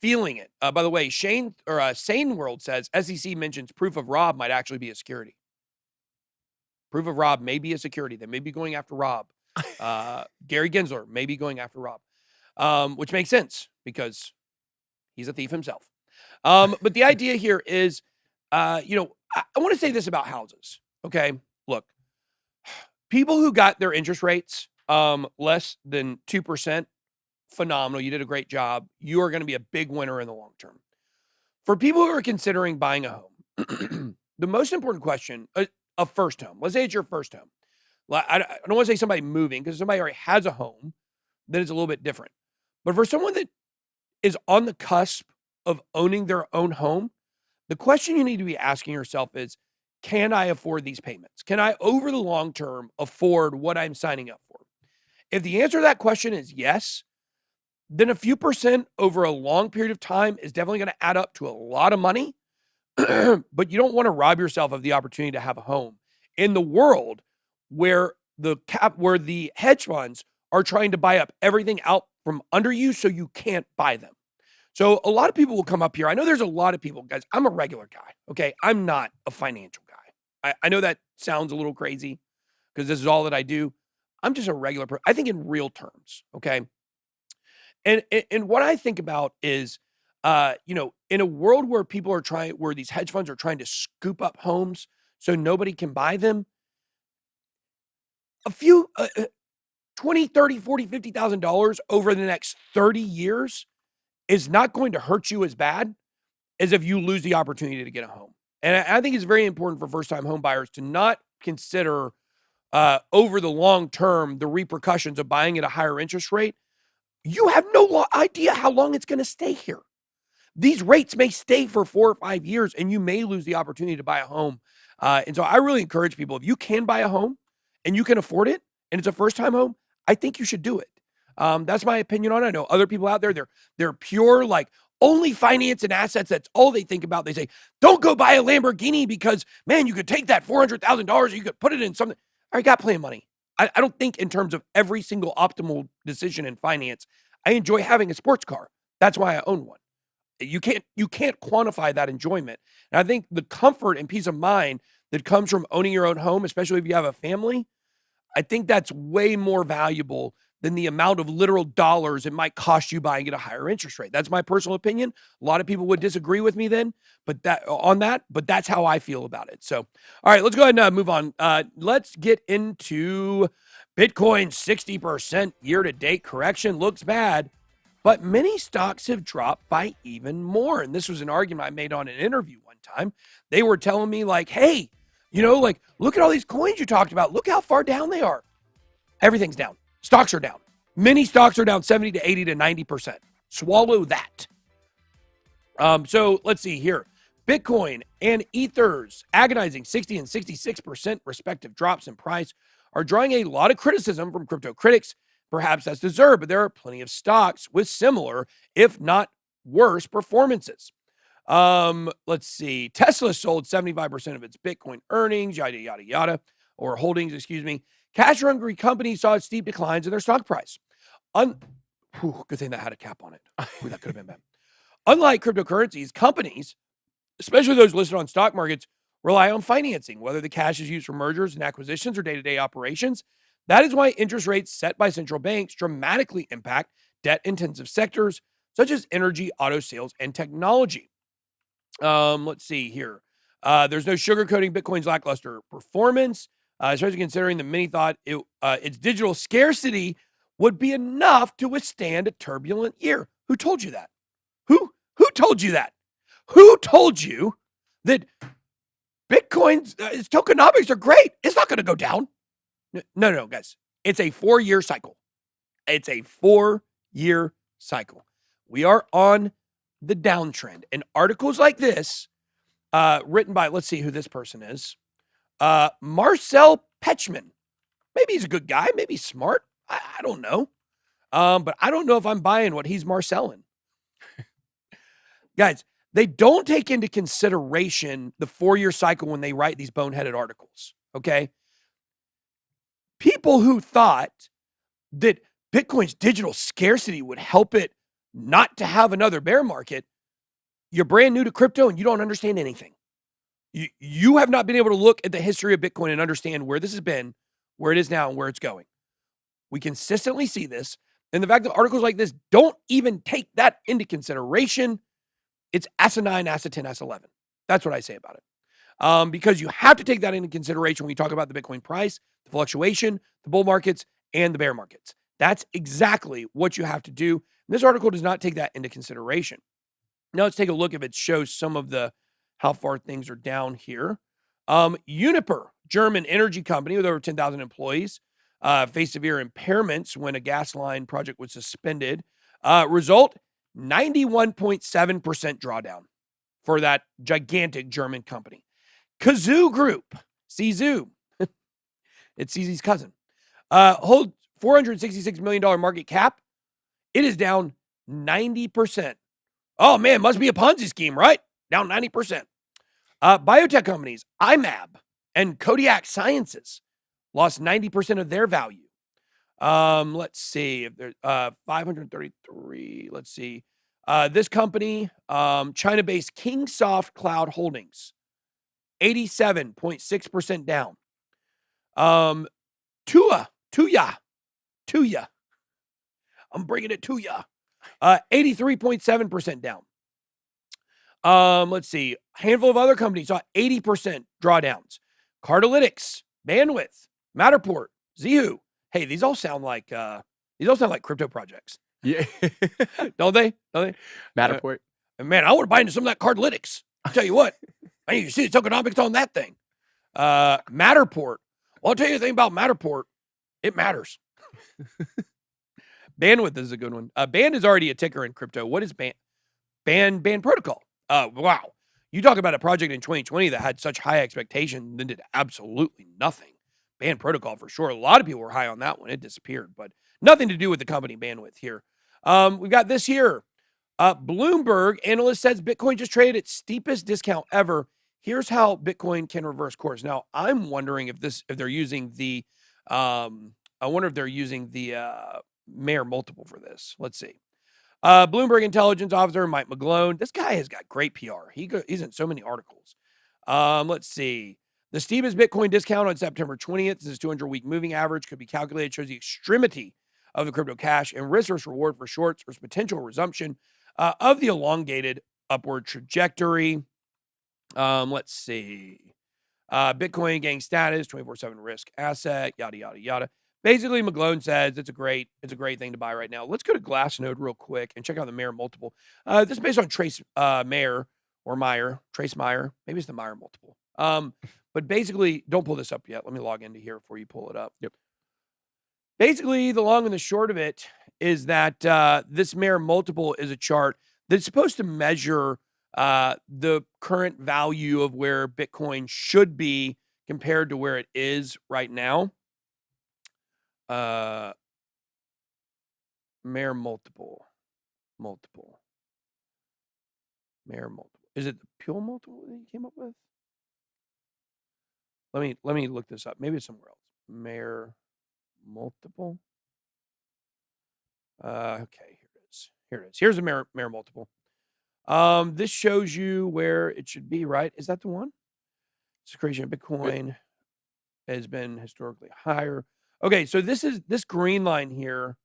feeling it. By the way, Sane World says SEC mentions proof of Rob might actually be a security. Proof of Rob may be a security. They may be going after Rob. Gary Gensler may be going after Rob, which makes sense because he's a thief himself. But the idea here is, I want to say this about houses. Okay, look, people who got their interest rates less than 2%, phenomenal. You did a great job. You are going to be a big winner in the long term. For people who are considering buying a home, the most important question, a first home. Let's say it's your first home. I don't want to say somebody moving because somebody already has a home, then it's a little bit different. But for someone that is on the cusp of owning their own home, the question you need to be asking yourself is, can I afford these payments? Can I, over the long term, afford what I'm signing up for? If the answer to that question is yes, then a few percent over a long period of time is definitely going to add up to a lot of money. But you don't want to rob yourself of the opportunity to have a home in the world where the hedge funds are trying to buy up everything out from under you so you can't buy them. So a lot of people will come up here. I know there's a lot of people, guys. I'm a regular guy, okay? I'm not a financial guy. I know that sounds a little crazy because this is all that I do. I'm just a regular person. I think in real terms, okay? And what I think about is, in a world where where these hedge funds are trying to scoop up homes so nobody can buy them, a few, $20, $30, $40, $50,000 over the next 30 years is not going to hurt you as bad as if you lose the opportunity to get a home. And I think it's very important for first-time home buyers to not consider over the long term the repercussions of buying at a higher interest rate. You have no idea how long it's going to stay here. These rates may stay for 4 or 5 years, and you may lose the opportunity to buy a home. And so I really encourage people, if you can buy a home and you can afford it, and it's a first-time home, I think you should do it. That's my opinion on it. I know other people out there, they're pure, like, only finance and assets, that's all they think about. They say, don't go buy a Lamborghini because, man, you could take that $400,000, you could put it in something. I got plenty of money. I don't think in terms of every single optimal decision in finance. I enjoy having a sports car. That's why I own one. You can't quantify that enjoyment. And I think the comfort and peace of mind that comes from owning your own home, especially if you have a family, I think that's way more valuable than the amount of literal dollars it might cost you buying at a higher interest rate. That's my personal opinion. A lot of people would disagree with me then, but that's how I feel about it. So, all right, let's go ahead and move on. Let's get into Bitcoin. 60% year-to-date correction looks bad, but many stocks have dropped by even more. And this was an argument I made on an interview one time. They were telling me like, hey, look at all these coins you talked about. Look how far down they are. Everything's down. Stocks are down. Many stocks are down 70 to 80 to 90%. Swallow that. So let's see here. Bitcoin and Ethers, agonizing 60 and 66% respective drops in price, are drawing a lot of criticism from crypto critics. Perhaps that's deserved, but there are plenty of stocks with similar, if not worse, performances. Let's see. Tesla sold 75% of its Bitcoin earnings, yada, yada, yada, or holdings, excuse me. Cash-hungry companies saw steep declines in their stock price. Good thing that had a cap on it. That could have been bad. Unlike cryptocurrencies, companies, especially those listed on stock markets, rely on financing, whether the cash is used for mergers and acquisitions or day-to-day operations. That is why interest rates set by central banks dramatically impact debt-intensive sectors such as energy, auto sales, and technology. Let's see here. There's no sugarcoating Bitcoin's lackluster performance, especially considering that many thought its digital scarcity would be enough to withstand a turbulent year. Who told you that? Who told you that? Who told you that Bitcoin's its tokenomics are great? It's not going to go down. No, guys. It's a 4-year cycle. It's a 4-year cycle. We are on the downtrend. And articles like this, written by, let's see who this person is, Marcel Petchman. Maybe he's a good guy. Maybe he's smart. I don't know. But I don't know if I'm buying what he's Marcelling. Guys, they don't take into consideration the 4-year cycle when they write these boneheaded articles, okay? People who thought that Bitcoin's digital scarcity would help it not to have another bear market, you're brand new to crypto and you don't understand anything. You have not been able to look at the history of Bitcoin and understand where this has been, where it is now, and where it's going. We consistently see this. And the fact that articles like this don't even take that into consideration, it's asinine, asinine, 11. That's what I say about it. Because you have to take that into consideration when you talk about the Bitcoin price, the fluctuation, the bull markets, and the bear markets. That's exactly what you have to do. And this article does not take that into consideration. Now let's take a look if it shows some of the how far things are down here. Uniper, German energy company with over 10,000 employees, faced severe impairments when a gas line project was suspended. Result, 91.7% drawdown for that gigantic German company. Kazoo Group, CZoo, it's CZ's cousin, holds $466 million market cap. It is down 90%. Oh, man, must be a Ponzi scheme, right? Down 90%. Biotech companies, IMAB and Kodiak Sciences lost 90% of their value. Let's see if there's 533. Let's see. This company, China-based Kingsoft Cloud Holdings, 87.6% down. Tuya. I'm bringing it to ya. 83.7% down. Let's see. A handful of other companies saw 80% drawdowns. Cardalytics, Bandwidth, Matterport, Zehu. Hey, these all sound like crypto projects. Yeah. Don't they? Matterport. Man, I want to buy into some of that Cardalytics. I'll tell you what. Man, you see the tokenomics on that thing. Matterport. Well, I'll tell you the thing about Matterport. It matters. Bandwidth is a good one. Band is already a ticker in crypto. What is Band? Band protocol. Wow. You talk about a project in 2020 that had such high expectation, then did absolutely nothing. Band protocol for sure. A lot of people were high on that one. It disappeared, but nothing to do with the company Bandwidth here. We've got this here. Bloomberg analyst says Bitcoin just traded its steepest discount ever. Here's how Bitcoin can reverse course. Now, I'm wondering if they're using the, I wonder if they're using the Mayer multiple for this. Let's see. Bloomberg intelligence officer Mike McGlone. This guy has got great PR. He's in so many articles. Let's see. The steepest Bitcoin discount on September 20th, this is 200-week moving average, could be calculated, shows the extremity of the crypto cash and risk versus reward for shorts or potential resumption of the elongated upward trajectory. Let's see. Bitcoin gang status, 24/7 risk asset, yada, yada, yada. Basically, McGlone says it's a great thing to buy right now. Let's go to Glassnode real quick and check out the Mayer multiple. This is based on Trace Mayer or Meyer, Trace Meyer. Maybe it's the Meyer multiple. But basically, don't pull this up yet. Let me log into here before you pull it up. Yep. Basically, the long and the short of it is that this Mayer multiple is a chart that's supposed to measure the current value of where Bitcoin should be compared to where it is right now. Mayer multiple. Mayer multiple. Is it the Pure multiple that you came up with? Let me look this up. Maybe it's somewhere else. Mayer multiple. Okay, here it is. Here's a Mayer multiple. This shows you where it should be, right? Is that the one? It's creation of Bitcoin has been historically higher. Okay, so this green line here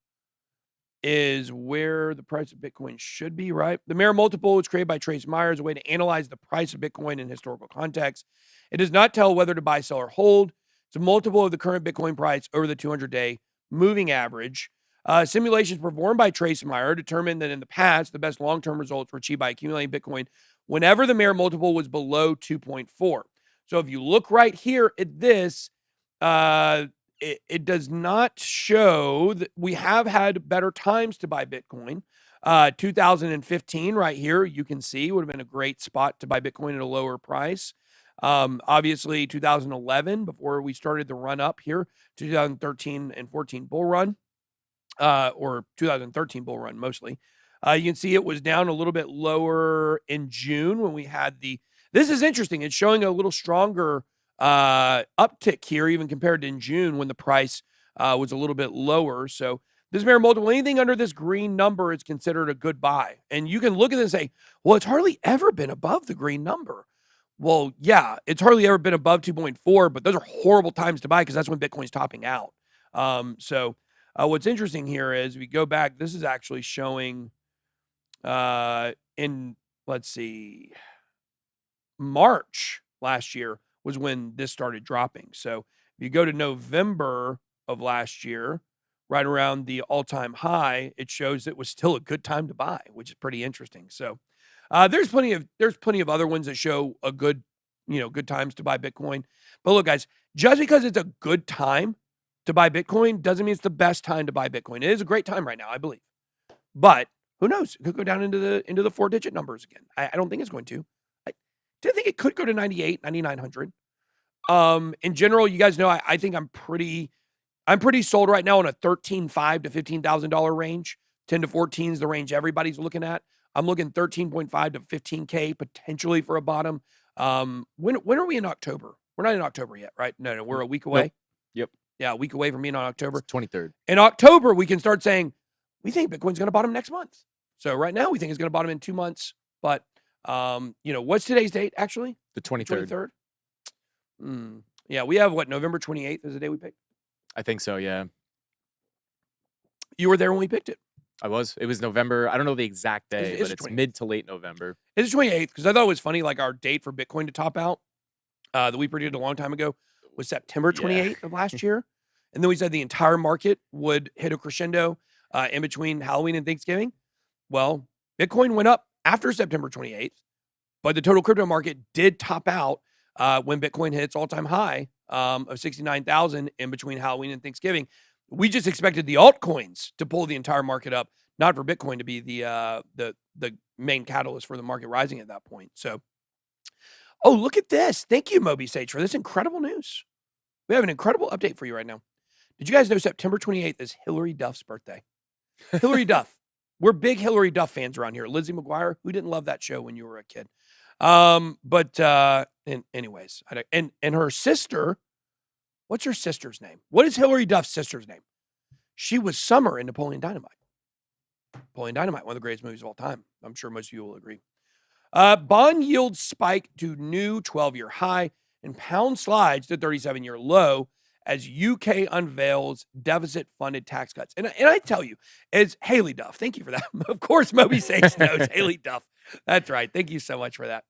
is where the price of Bitcoin should be, right? The Mayer multiple was created by Trace Meyer as a way to analyze the price of Bitcoin in historical context. It does not tell whether to buy, sell, or hold. It's a multiple of the current Bitcoin price over the 200-day moving average. Simulations performed by Trace Meyer determined that in the past, the best long-term results were achieved by accumulating Bitcoin whenever the Mayer multiple was below 2.4. So if you look right here at this, it does not show that we have had better times to buy Bitcoin. 2015 right here, you can see, would have been a great spot to buy Bitcoin at a lower price. Obviously, 2011, before we started the run up here, 2013 and 14 bull run, or 2013 bull run mostly. You can see it was down a little bit lower in June when we had this is interesting. It's showing a little stronger uptick here, even compared to in June when the price was a little bit lower. So this Mayer multiple, anything under this green number is considered a good buy. And you can look at this and say, well, it's hardly ever been above the green number. Well, yeah, it's hardly ever been above 2.4, but those are horrible times to buy because that's when Bitcoin's topping out. What's interesting here is we go back, this is actually showing in, let's see, March last year was when this started dropping. So if you go to November of last year, right around the all-time high, it shows it was still a good time to buy, which is pretty interesting. So there's plenty of other ones that show a good times to buy Bitcoin. But look, guys, just because it's a good time to buy Bitcoin doesn't mean it's the best time to buy Bitcoin. It is a great time right now, I believe. But who knows? It could go down into the 4-digit numbers again. I don't think it's going to. I do think it could go to 98, 9,900. In general, you guys know I think I'm pretty sold right now on a $13,500 to $15,000 range. 10 to 14 is the range everybody's looking at. I'm looking 13.5 to 15K potentially for a bottom. When are we in October? We're not in October yet, right? No, we're a week away. Nope. Yep. Yeah, a week away from being on October. It's 23rd. In October, we can start saying, we think Bitcoin's going to bottom next month. So right now, we think it's going to bottom in 2 months. But, what's today's date, actually? The 23rd. Yeah, we have, November 28th is the day we picked? I think so, yeah. You were there when we picked it. I was. It was November. I don't know the exact day, but it's 28th. mid to late November. It's the 28th, because I thought it was funny, our date for Bitcoin to top out that we predicted a long time ago was September 28th of last year. And then we said the entire market would hit a crescendo in between Halloween and Thanksgiving. Well, Bitcoin went up after September 28th, but the total crypto market did top out when Bitcoin hit its all-time high of 69,000 in between Halloween and Thanksgiving. We just expected the altcoins to pull the entire market up, not for Bitcoin to be the main catalyst for the market rising at that point. So, oh, look at this. Thank you, Moby Sage, for this incredible news. We have an incredible update for you right now. Did you guys know September 28th is Hillary Duff's birthday? Hillary Duff, we're big Hillary Duff fans around here. Lizzie McGuire, who didn't love that show when you were a kid? Anyways, and her sister, what's her sister's name? What is Hillary Duff's sister's name? She was Summer in Napoleon Dynamite. Napoleon Dynamite, one of the greatest movies of all time. I'm sure most of you will agree. Bond yields spike to new 12-year high and pound slides to 37-year low as UK unveils deficit-funded tax cuts. And I tell you, it's Haley Duff. Thank you for that. Of course, Moby Sakes knows Haley Duff. That's right. Thank you so much for that.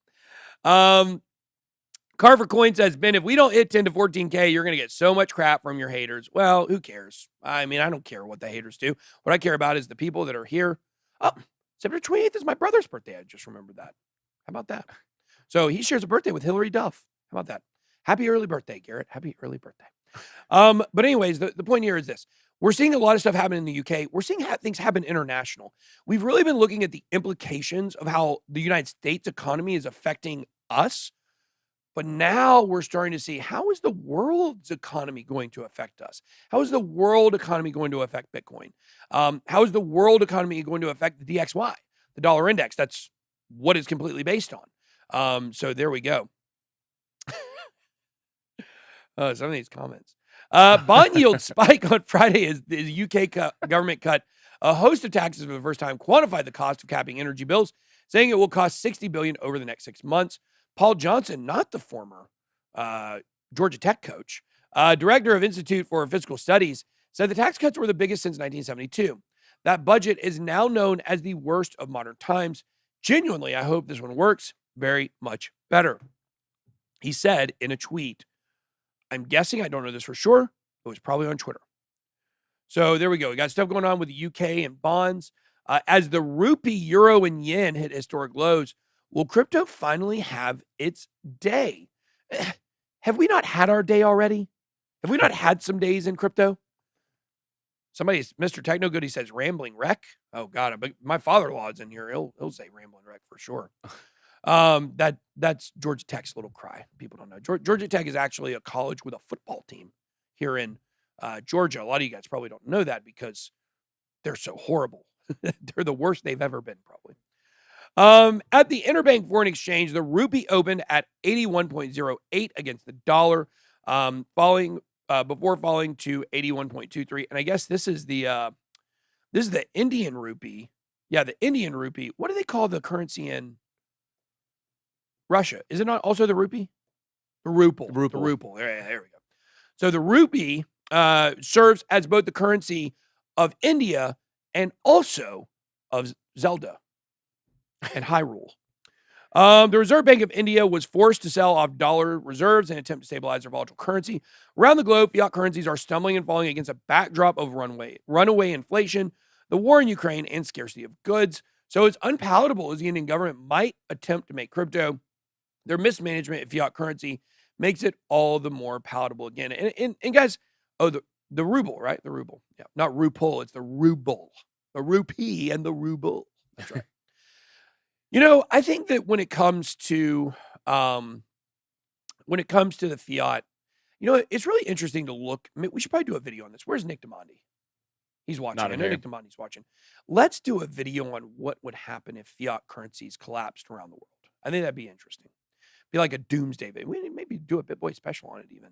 Carver Coin says, Ben, if we don't hit 10 to 14K, you're going to get so much crap from your haters. Well, who cares? I mean, I don't care what the haters do. What I care about is the people that are here. Oh, September 28th is my brother's birthday. I just remembered that. How about that? So he shares a birthday with Hillary Duff. How about that? Happy early birthday, Garrett. Happy early birthday. But anyways, the point here is this. We're seeing a lot of stuff happen in the UK. We're seeing things happen international. We've really been looking at the implications of how the United States economy is affecting us. But now we're starting to see, how is the world's economy going to affect us? How is the world economy going to affect Bitcoin? How is the world economy going to affect the DXY, the dollar index? That's what it's completely based on. So there we go. Some of these comments. Bond yield spike on Friday as the UK government cut a host of taxes for the first time, quantified the cost of capping energy bills, saying it will cost $60 billion over the next 6 months. Paul Johnson, not the former Georgia Tech coach, director of Institute for Fiscal Studies, said the tax cuts were the biggest since 1972. That budget is now known as the worst of modern times. Genuinely, I hope this one works very much better. He said in a tweet, I'm guessing, I don't know this for sure, it was probably on Twitter. So there we go. We got stuff going on with the UK and bonds. As the rupee, euro, and yen hit historic lows, will crypto finally have its day? Have we not had our day already? Have we not had some days in crypto? Somebody's Mr. Techno Good, he says rambling wreck. Oh God, but my father-in-law is in here. He'll say rambling wreck for sure. That's Georgia Tech's little cry. People don't know. Georgia Tech is actually a college with a football team here in Georgia. A lot of you guys probably don't know that because they're so horrible. They're the worst they've ever been, probably. At the interbank foreign exchange, the rupee opened at 81.08 against the dollar, before falling to 81.23. And I guess this is the Indian rupee. Yeah, the Indian rupee. What do they call the currency in Russia? Is it not also the rupee? The ruble. The ruble. There we go. So the rupee serves as both the currency of India and also of Zelda and Hyrule. The Reserve Bank of India was forced to sell off dollar reserves in an attempt to stabilize their volatile currency. Around the globe, fiat currencies are stumbling and falling against a backdrop of runaway inflation, the war in Ukraine, and scarcity of goods. So it's unpalatable as the Indian government might attempt to make crypto. Their mismanagement of fiat currency makes it all the more palatable again. And guys, the ruble, right? The ruble. Yeah, not ruple, it's the ruble. The rupee and the ruble. That's right. You know, I think that when it comes to the fiat, you know, it's really interesting to look. I mean, we should probably do a video on this. Where's Nick Demondi? He's watching. I know Nick Demondi's watching. Let's do a video on what would happen if fiat currencies collapsed around the world. I think that'd be interesting. Be like a doomsday video. We maybe do a BitBoy special on it even.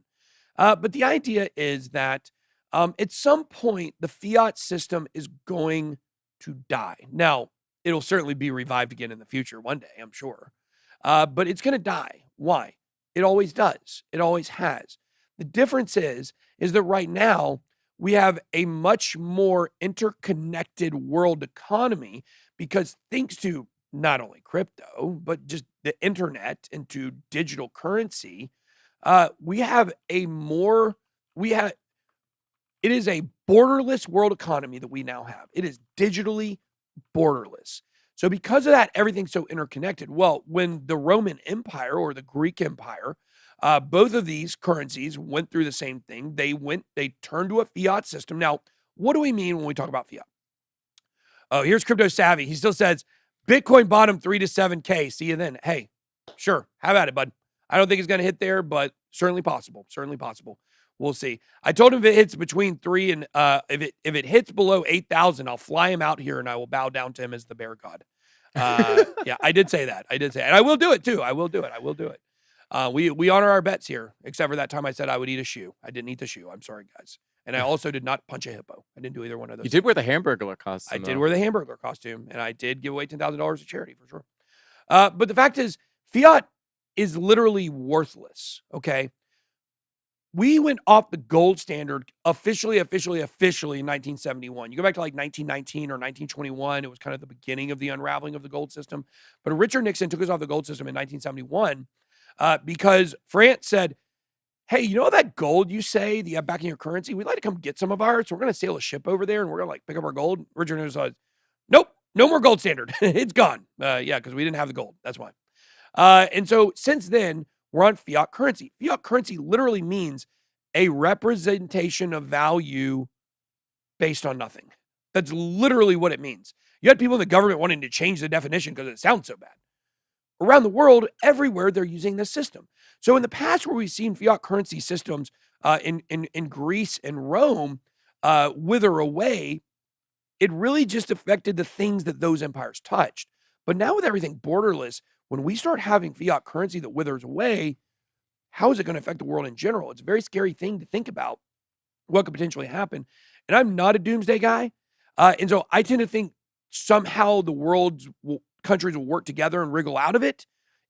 But the idea is that at some point, the fiat system is going to die. Now, it'll certainly be revived again in the future one day, I'm sure. But it's going to die. Why? It always does. It always has. The difference is that right now we have a much more interconnected world economy because thanks to not only crypto, but just the internet and to digital currency, it is a borderless world economy that we now have. It is digitally borderless. So because of that, everything's so interconnected. Well, when the Roman Empire or the Greek Empire, both of these currencies went through the same thing. They turned to a fiat system. Now, what do we mean when we talk about fiat? Oh, here's Crypto Savvy. He still says, Bitcoin bottom 3 to 7K. See you then. Hey, sure. Have at it, bud. I don't think it's going to hit there, but certainly possible. Certainly possible. We'll see. I told him if it hits between 3 and if it hits below 8,000, I'll fly him out here and I will bow down to him as the bear god. Yeah, I did say that. And I will do it too. I will do it. We honor our bets here, except for that time I said I would eat a shoe. I didn't eat the shoe. I'm sorry, guys. And I also did not punch a hippo. I didn't do either one of those. You did wear the Hamburglar costume. I did wear the Hamburglar costume, and I did give away $10,000 to charity for sure. But the fact is, fiat is literally worthless. Okay. We went off the gold standard officially in 1971. You go back to like 1919 or 1921, it was kind of the beginning of the unraveling of the gold system. But Richard Nixon took us off the gold system in 1971 because France said, hey, you know that gold you say that you have back in your currency? We'd like to come get some of ours. So we're going to sail a ship over there and we're going to like pick up our gold. Richard Nixon said, nope, no more gold standard. It's gone. Yeah, because we didn't have the gold. That's why. And so since then, we're on fiat currency. Fiat currency literally means a representation of value based on nothing. That's literally what it means. You had people in the government wanting to change the definition because it sounds so bad. Around the world, everywhere, they're using this system. So in the past, where we've seen fiat currency systems in Greece and Rome wither away, it really just affected the things that those empires touched. But now with everything borderless, when we start having fiat currency that withers away, how is it going to affect the world in general? It's a very scary thing to think about what could potentially happen. And I'm not a doomsday guy. And so I tend to think somehow the world's countries will work together and wriggle out of it,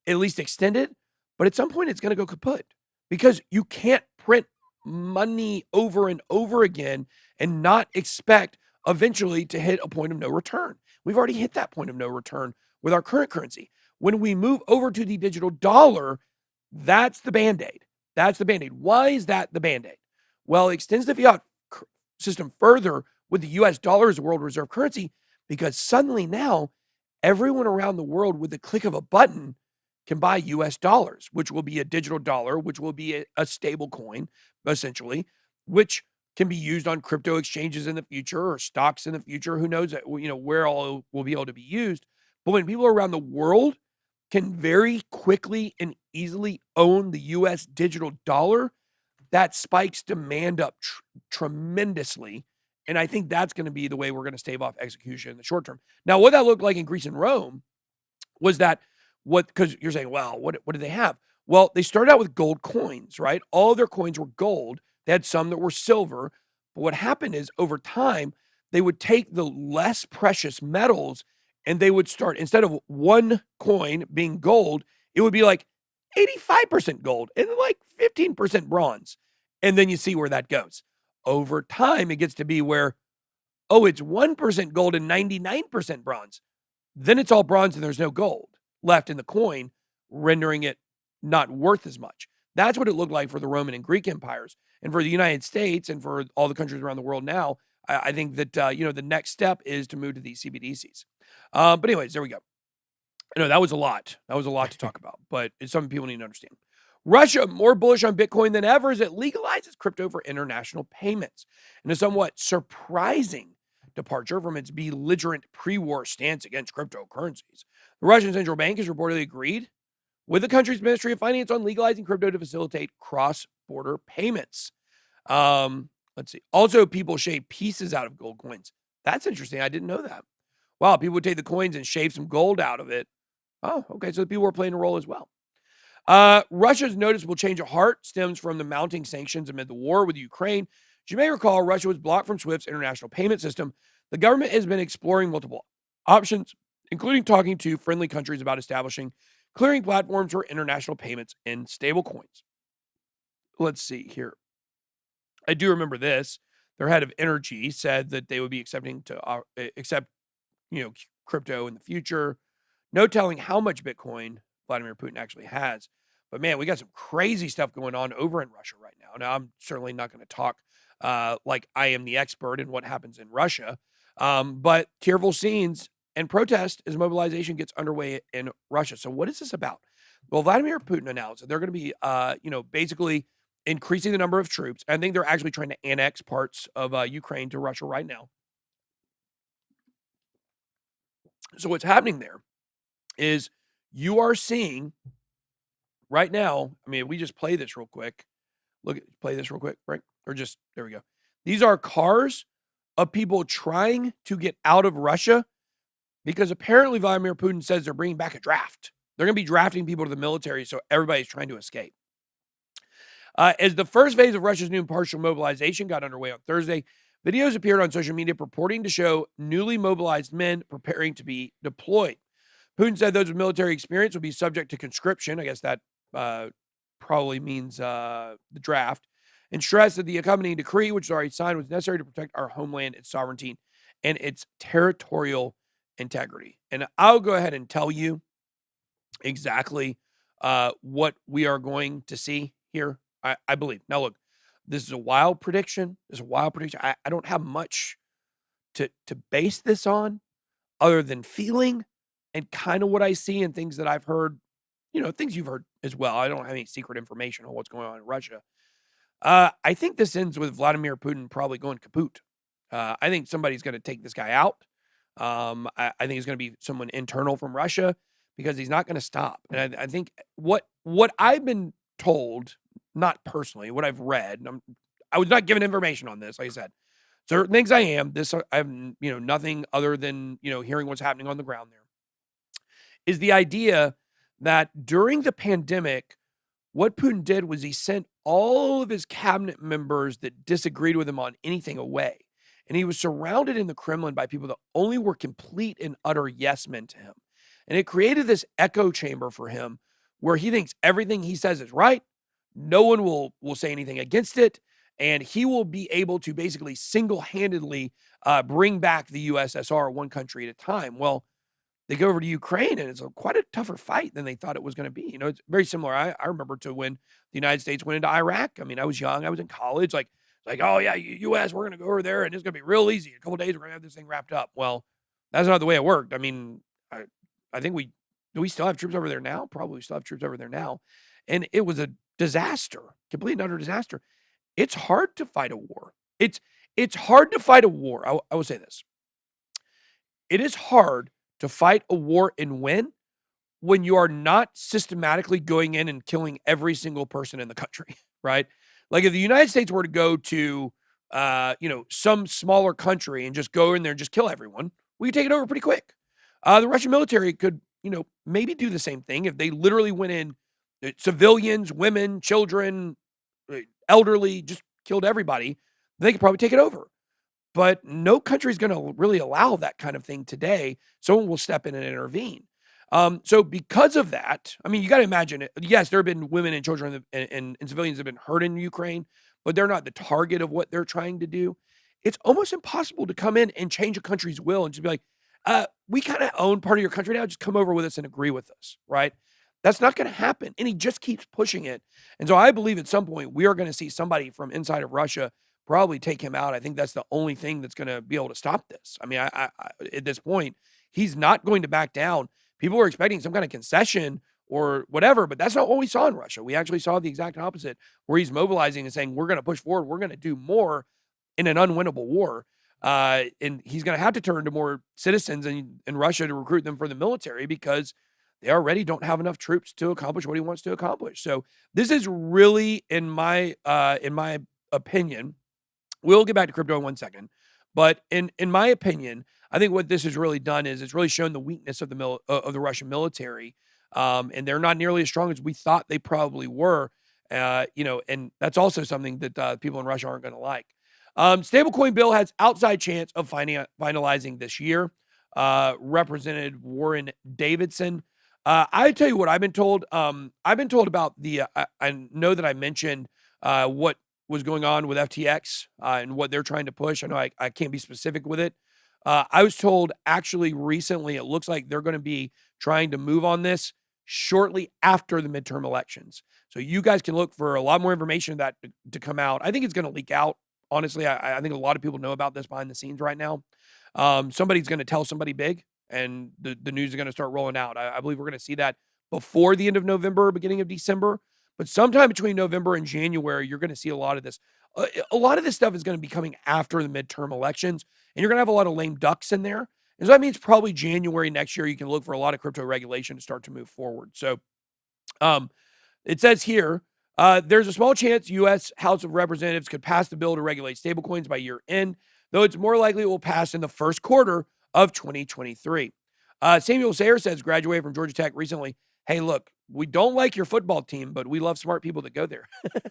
at least extend it. But at some point, it's going to go kaput because you can't print money over and over again and not expect eventually to hit a point of no return. We've already hit that point of no return with our current currency. When we move over to the digital dollar, that's the Band-Aid. That's the Band-Aid. Why is that the Band-Aid? Well, it extends the fiat system further with the US dollar as a world reserve currency because suddenly now everyone around the world with the click of a button can buy US dollars, which will be a digital dollar, which will be a stable coin, essentially, which can be used on crypto exchanges in the future or stocks in the future. Who knows, where all will be able to be used. But when people around the world can very quickly and easily own the US digital dollar, that spikes demand up tremendously. And I think that's going to be the way we're going to stave off execution in the short term. Now, what that looked like in Greece and Rome was that because you're saying, well, what did they have? Well, they started out with gold coins, right? All of their coins were gold. They had some that were silver. But what happened is over time, they would take the less precious metals and they would start, instead of one coin being gold, it would be like 85% gold and like 15% bronze. And then you see where that goes. Over time, it gets to be where, it's 1% gold and 99% bronze. Then it's all bronze and there's no gold left in the coin, rendering it not worth as much. That's what it looked like for the Roman and Greek empires. And for the United States and for all the countries around the world now, I think that, the next step is to move to these CBDCs. But anyways, there we go. I know that was a lot. That was a lot to talk about, but it's something people need to understand. Russia, more bullish on Bitcoin than ever as it legalizes crypto for international payments. In a somewhat surprising departure from its belligerent pre-war stance against cryptocurrencies, the Russian central bank has reportedly agreed with the country's Ministry of Finance on legalizing crypto to facilitate cross-border payments. Let's see. Also, people shave pieces out of gold coins. That's interesting. I didn't know that. Wow, people would take the coins and shave some gold out of it. Oh, okay. So the people were playing a role as well. Russia's noticeable change of heart stems from the mounting sanctions amid the war with Ukraine. As you may recall, Russia was blocked from SWIFT's international payment system. The government has been exploring multiple options, including talking to friendly countries about establishing clearing platforms for international payments in stablecoins. Let's see here. I do remember this. Their head of energy said that they would be accepting to accept, crypto in the future. No telling how much Bitcoin Vladimir Putin actually has. But man, we got some crazy stuff going on over in Russia right now. Now, I'm certainly not going to talk like I am the expert in what happens in Russia. But tearful scenes and protest as mobilization gets underway in Russia. So what is this about? Well, Vladimir Putin announced that they're going to be, basically increasing the number of troops. I think they're actually trying to annex parts of Ukraine to Russia right now. So what's happening there is you are seeing right now, I mean, if we just play this real quick, Look, play this real quick, right? Or just, there we go. These are cars of people trying to get out of Russia because apparently Vladimir Putin says they're bringing back a draft. They're going to be drafting people to the military, so everybody's trying to escape. As the first phase of Russia's new partial mobilization got underway on Thursday, videos appeared on social media purporting to show newly mobilized men preparing to be deployed. Putin said those with military experience would be subject to conscription. I guess that probably means the draft. And stressed that the accompanying decree, which was already signed, was necessary to protect our homeland, its sovereignty, and its territorial integrity. And I'll go ahead and tell you exactly what we are going to see here. I believe. Now, look, this is a wild prediction. I don't have much to base this on other than feeling and kind of what I see and things that I've heard, things you've heard as well. I don't have any secret information on what's going on in Russia. I think this ends with Vladimir Putin probably going kaput. I think somebody's going to take this guy out. I think it's going to be someone internal from Russia because he's not going to stop. And I think what I've been told, not personally, what I've read, I was not given information on this. Like I said, certain things I have, nothing other than, hearing what's happening on the ground there, is the idea that during the pandemic, what Putin did was he sent all of his cabinet members that disagreed with him on anything away. And he was surrounded in the Kremlin by people that only were complete and utter yes men to him. And it created this echo chamber for him where he thinks everything he says is right. No one will say anything against it. And he will be able to basically single-handedly bring back the USSR one country at a time. Well, they go over to Ukraine, and it's quite a tougher fight than they thought it was going to be. It's very similar. I remember to when the United States went into Iraq. I mean, I was young. I was in college. Like, oh, yeah, U.S., we're going to go over there, and it's going to be real easy. In a couple of days, we're going to have this thing wrapped up. Well, that's not the way it worked. I mean, I think do we still have troops over there now? Probably still have troops over there now. And it was a disaster, complete and utter disaster. It's hard to fight a war. It's hard to fight a war. I will say this. It is hard to fight a war and win when you are not systematically going in and killing every single person in the country, right? Like if the United States were to go to, some smaller country and just go in there and just kill everyone, we could take it over pretty quick. The Russian military could, maybe do the same thing if they literally went in, civilians, women, children, elderly, just killed everybody. They could probably take it over. But no country is going to really allow that kind of thing today. Someone will step in and intervene. So because of that, I mean, you got to imagine it. Yes, there have been women and children and civilians have been hurt in Ukraine, but they're not the target of what they're trying to do. It's almost impossible to come in and change a country's will and just be like, we kind of own part of your country now. Just come over with us and agree with us, right? That's not going to happen. And he just keeps pushing it. And so I believe at some point we are going to see somebody from inside of Russia probably take him out. I think that's the only thing that's going to be able to stop this. I mean, I at this point, he's not going to back down. People were expecting some kind of concession or whatever, but that's not what we saw in Russia. We actually saw the exact opposite, where he's mobilizing and saying, we're going to push forward. We're going to do more in an unwinnable war. And he's going to have to turn to more citizens in Russia to recruit them for the military because they already don't have enough troops to accomplish what he wants to accomplish. So this is really, in my opinion, we'll get back to crypto in 1 second. But in my opinion, I think what this has really done is it's really shown the weakness of the Russian military. And they're not nearly as strong as we thought they probably were. And that's also something that people in Russia aren't going to like. Stablecoin bill has outside chance of finalizing this year. Representative Warren Davidson. I tell you what I've been told. I've been told about I know that I mentioned what was going on with FTX and what they're trying to push. I know I can't be specific with it. I was told actually recently, it looks like they're going to be trying to move on this shortly after the midterm elections. So you guys can look for a lot more information of that to come out. I think it's going to leak out. Honestly, I think a lot of people know about this behind the scenes right now. Somebody's going to tell somebody big, and the news is going to start rolling out. I believe we're going to see that before the end of November, beginning of December. But sometime between November and January, you're going to see a lot of this. A lot of this stuff is going to be coming after the midterm elections, and you're going to have a lot of lame ducks in there. And so that means probably January next year, you can look for a lot of crypto regulation to start to move forward. So it says here, There's a small chance U.S. House of Representatives could pass the bill to regulate stablecoins by year end, though it's more likely it will pass in the first quarter of 2023. Samuel Sayer says, graduated from Georgia Tech recently. Hey, look, we don't like your football team, but we love smart people that go there.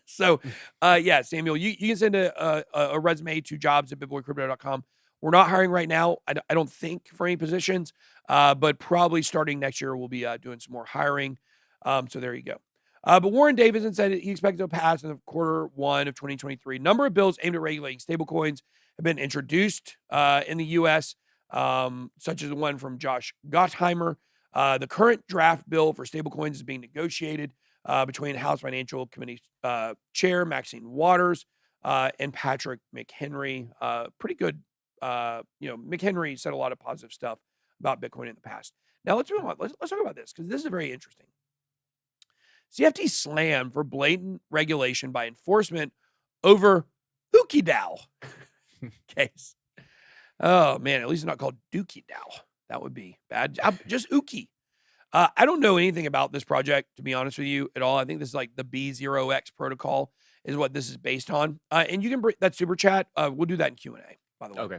So, yeah, Samuel, you can send a resume to jobs@bitboycrypto.com. We're not hiring right now. I don't think for any positions, but probably starting next year, we'll be doing some more hiring. So there you go. But Warren Davidson said he expects to pass in the quarter one of 2023. Number of bills aimed at regulating stablecoins have been introduced in the U.S., such as the one from Josh Gottheimer. The current draft bill for stablecoins is being negotiated between House Financial Committee Chair Maxine Waters and Patrick McHenry. Pretty good. McHenry said a lot of positive stuff about Bitcoin in the past. Now let's move on. Let's talk about this because this is very interesting. CFTC slammed for blatant regulation by enforcement over Hookie DAO case. Oh, man, at least it's not called Dookie DAO. That would be bad. Just Ookie. I don't know anything about this project, to be honest with you, at all. I think this is like the B0X protocol is what this is based on. And you can bring that super chat. We'll do that in Q&A, by the way. Okay.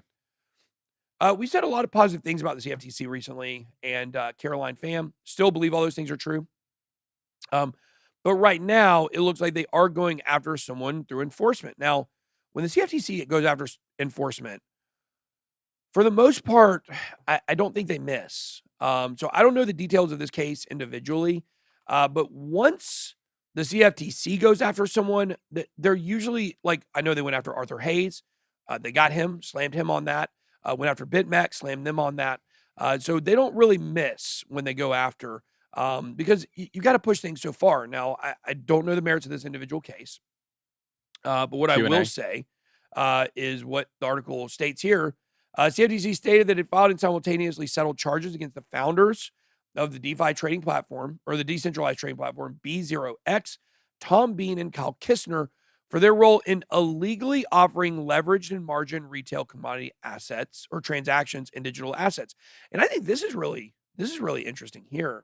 We said a lot of positive things about the CFTC recently, and Caroline Pham still believe all those things are true. But right now, it looks like they are going after someone through enforcement. Now, when the CFTC goes after enforcement, for the most part, I don't think they miss. So I don't know the details of this case individually, but once the CFTC goes after someone, they're usually like, I know they went after Arthur Hayes. They got him, slammed him on that. Went after BitMEX, slammed them on that. So they don't really miss when they go after, because you got to push things so far. Now, I don't know the merits of this individual case, but what Q&A. I will say is what the article states here. CFTC stated that it filed and simultaneously settled charges against the founders of the DeFi trading platform, or the decentralized trading platform, B0X, Tom Bean and Kyle Kistner, for their role in illegally offering leveraged and margin retail commodity assets or transactions in digital assets. And I think this is really interesting here,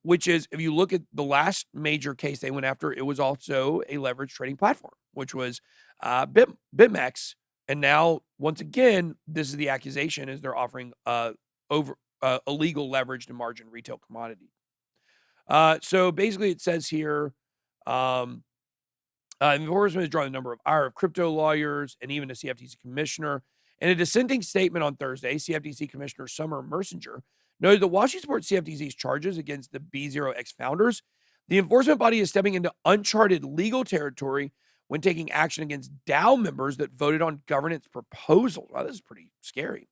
which is, if you look at the last major case they went after, it was also a leveraged trading platform, which was BitMEX. And now, once again, this is the accusation, is they're offering illegal leveraged and margin retail commodity. So basically, it says here, enforcement is drawing a number of ire of crypto lawyers and even a CFTC commissioner. In a dissenting statement on Thursday, CFTC Commissioner Summer Mersinger noted that while she supports CFTC's charges against the B0X founders, the enforcement body is stepping into uncharted legal territory when taking action against DAO members that voted on governance proposals. Wow, this is pretty scary.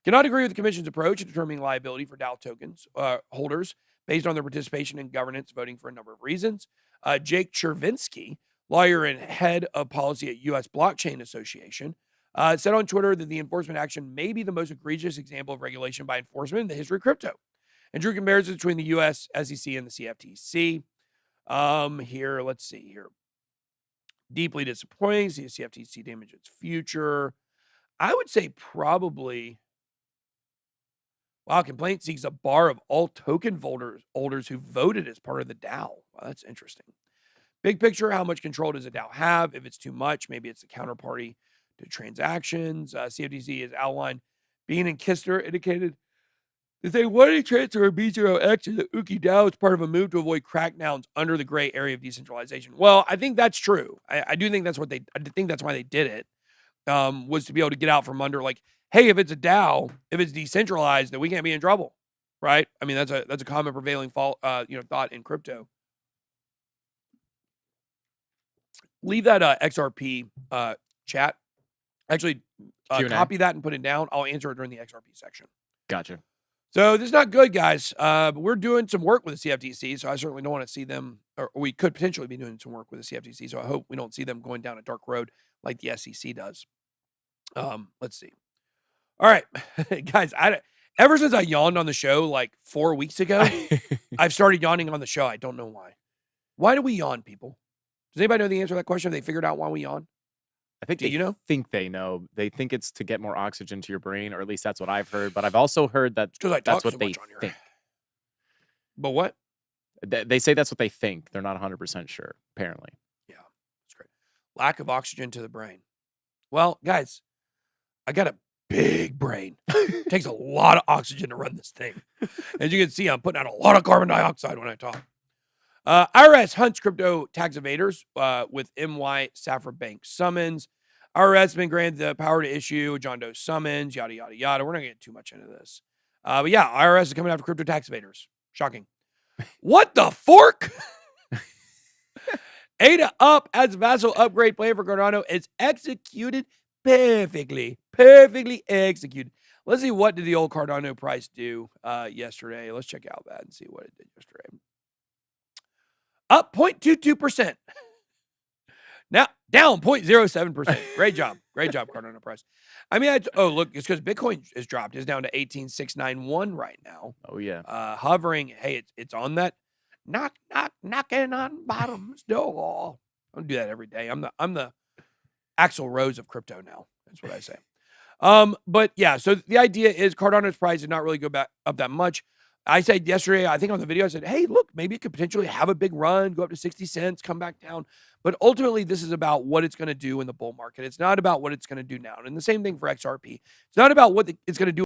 Cannot agree with the commission's approach in determining liability for DAO tokens holders based on their participation in governance voting for a number of reasons. Jake Chervinsky, lawyer and head of policy at U.S. Blockchain Association, said on Twitter that the enforcement action may be the most egregious example of regulation by enforcement in the history of crypto, and drew comparisons between the U.S. SEC and the CFTC. Here, let's see here. Deeply disappointing. See CFTC damage its future. I would say probably. Wow, complaint seeks a bar of all token holders who voted as part of the DAO. Wow, that's interesting. Big picture, how much control does a DAO have? If it's too much, maybe it's the counterparty to transactions. CFTC has outlined. Bean and Kistner indicated that they wanted to transfer B0X to the Ookie DAO as part of a move to avoid crackdowns under the gray area of decentralization. Well, I think that's true. I do think that's what I think that's why they did it, was to be able to get out from under, like, hey, if it's a DAO, if it's decentralized, then we can't be in trouble, right? I mean, that's a common prevailing thought in crypto. Leave that XRP chat. Actually, copy that and put it down. I'll answer it during the XRP section. Gotcha. So this is not good, guys. But we're doing some work with the CFTC, so I certainly don't want to see them, or we could potentially be doing some work with the CFTC. So I hope we don't see them going down a dark road like the SEC does. Let's see. All right, guys. Ever since I yawned on the show like 4 weeks ago, I've started yawning on the show. I don't know why. Why do we yawn, people? Does anybody know the answer to that question? Have they figured out why we yawn? I think you know? think they know. They think it's to get more oxygen to your brain, or at least that's what I've heard. But I've also heard that Because I talk that's what so they much on here. think. But what? They say that's what they think. They're not 100% sure, apparently. Yeah, that's great. Lack of oxygen to the brain. Well, guys, I got a big brain. It takes a lot of oxygen to run this thing. As you can see, I'm putting out a lot of carbon dioxide when I talk. IRS hunts crypto tax evaders with MY Saffron Bank summons. IRS has been granted the power to issue John Doe summons, yada, yada, yada. We're not going to get too much into this. But yeah, IRS is coming after crypto tax evaders. Shocking. What the fork? ADA up as vassal upgrade plan for Cardano is executed perfectly. Perfectly executed. Let's see, what did the old Cardano price do yesterday? Let's check out that and see what it did yesterday. Up 0.22%. Now down 0.07%. Great job. Great job, Cardano price. I mean, look, it's because Bitcoin is dropped. It's down to 18,691 right now. Oh, yeah. Hovering. Hey, it's on that knocking on bottom's door. I don't do that every day. I'm the Axl Rose of crypto now. That's what I say. But yeah, so the idea is Cardano's price did not really go back up that much. I said yesterday, I think on the video, I said, hey, look, maybe it could potentially have a big run, go up to 60 cents, come back down. But ultimately, this is about what it's going to do in the bull market. It's not about what it's going to do now. And the same thing for XRP. It's not about what it's going to do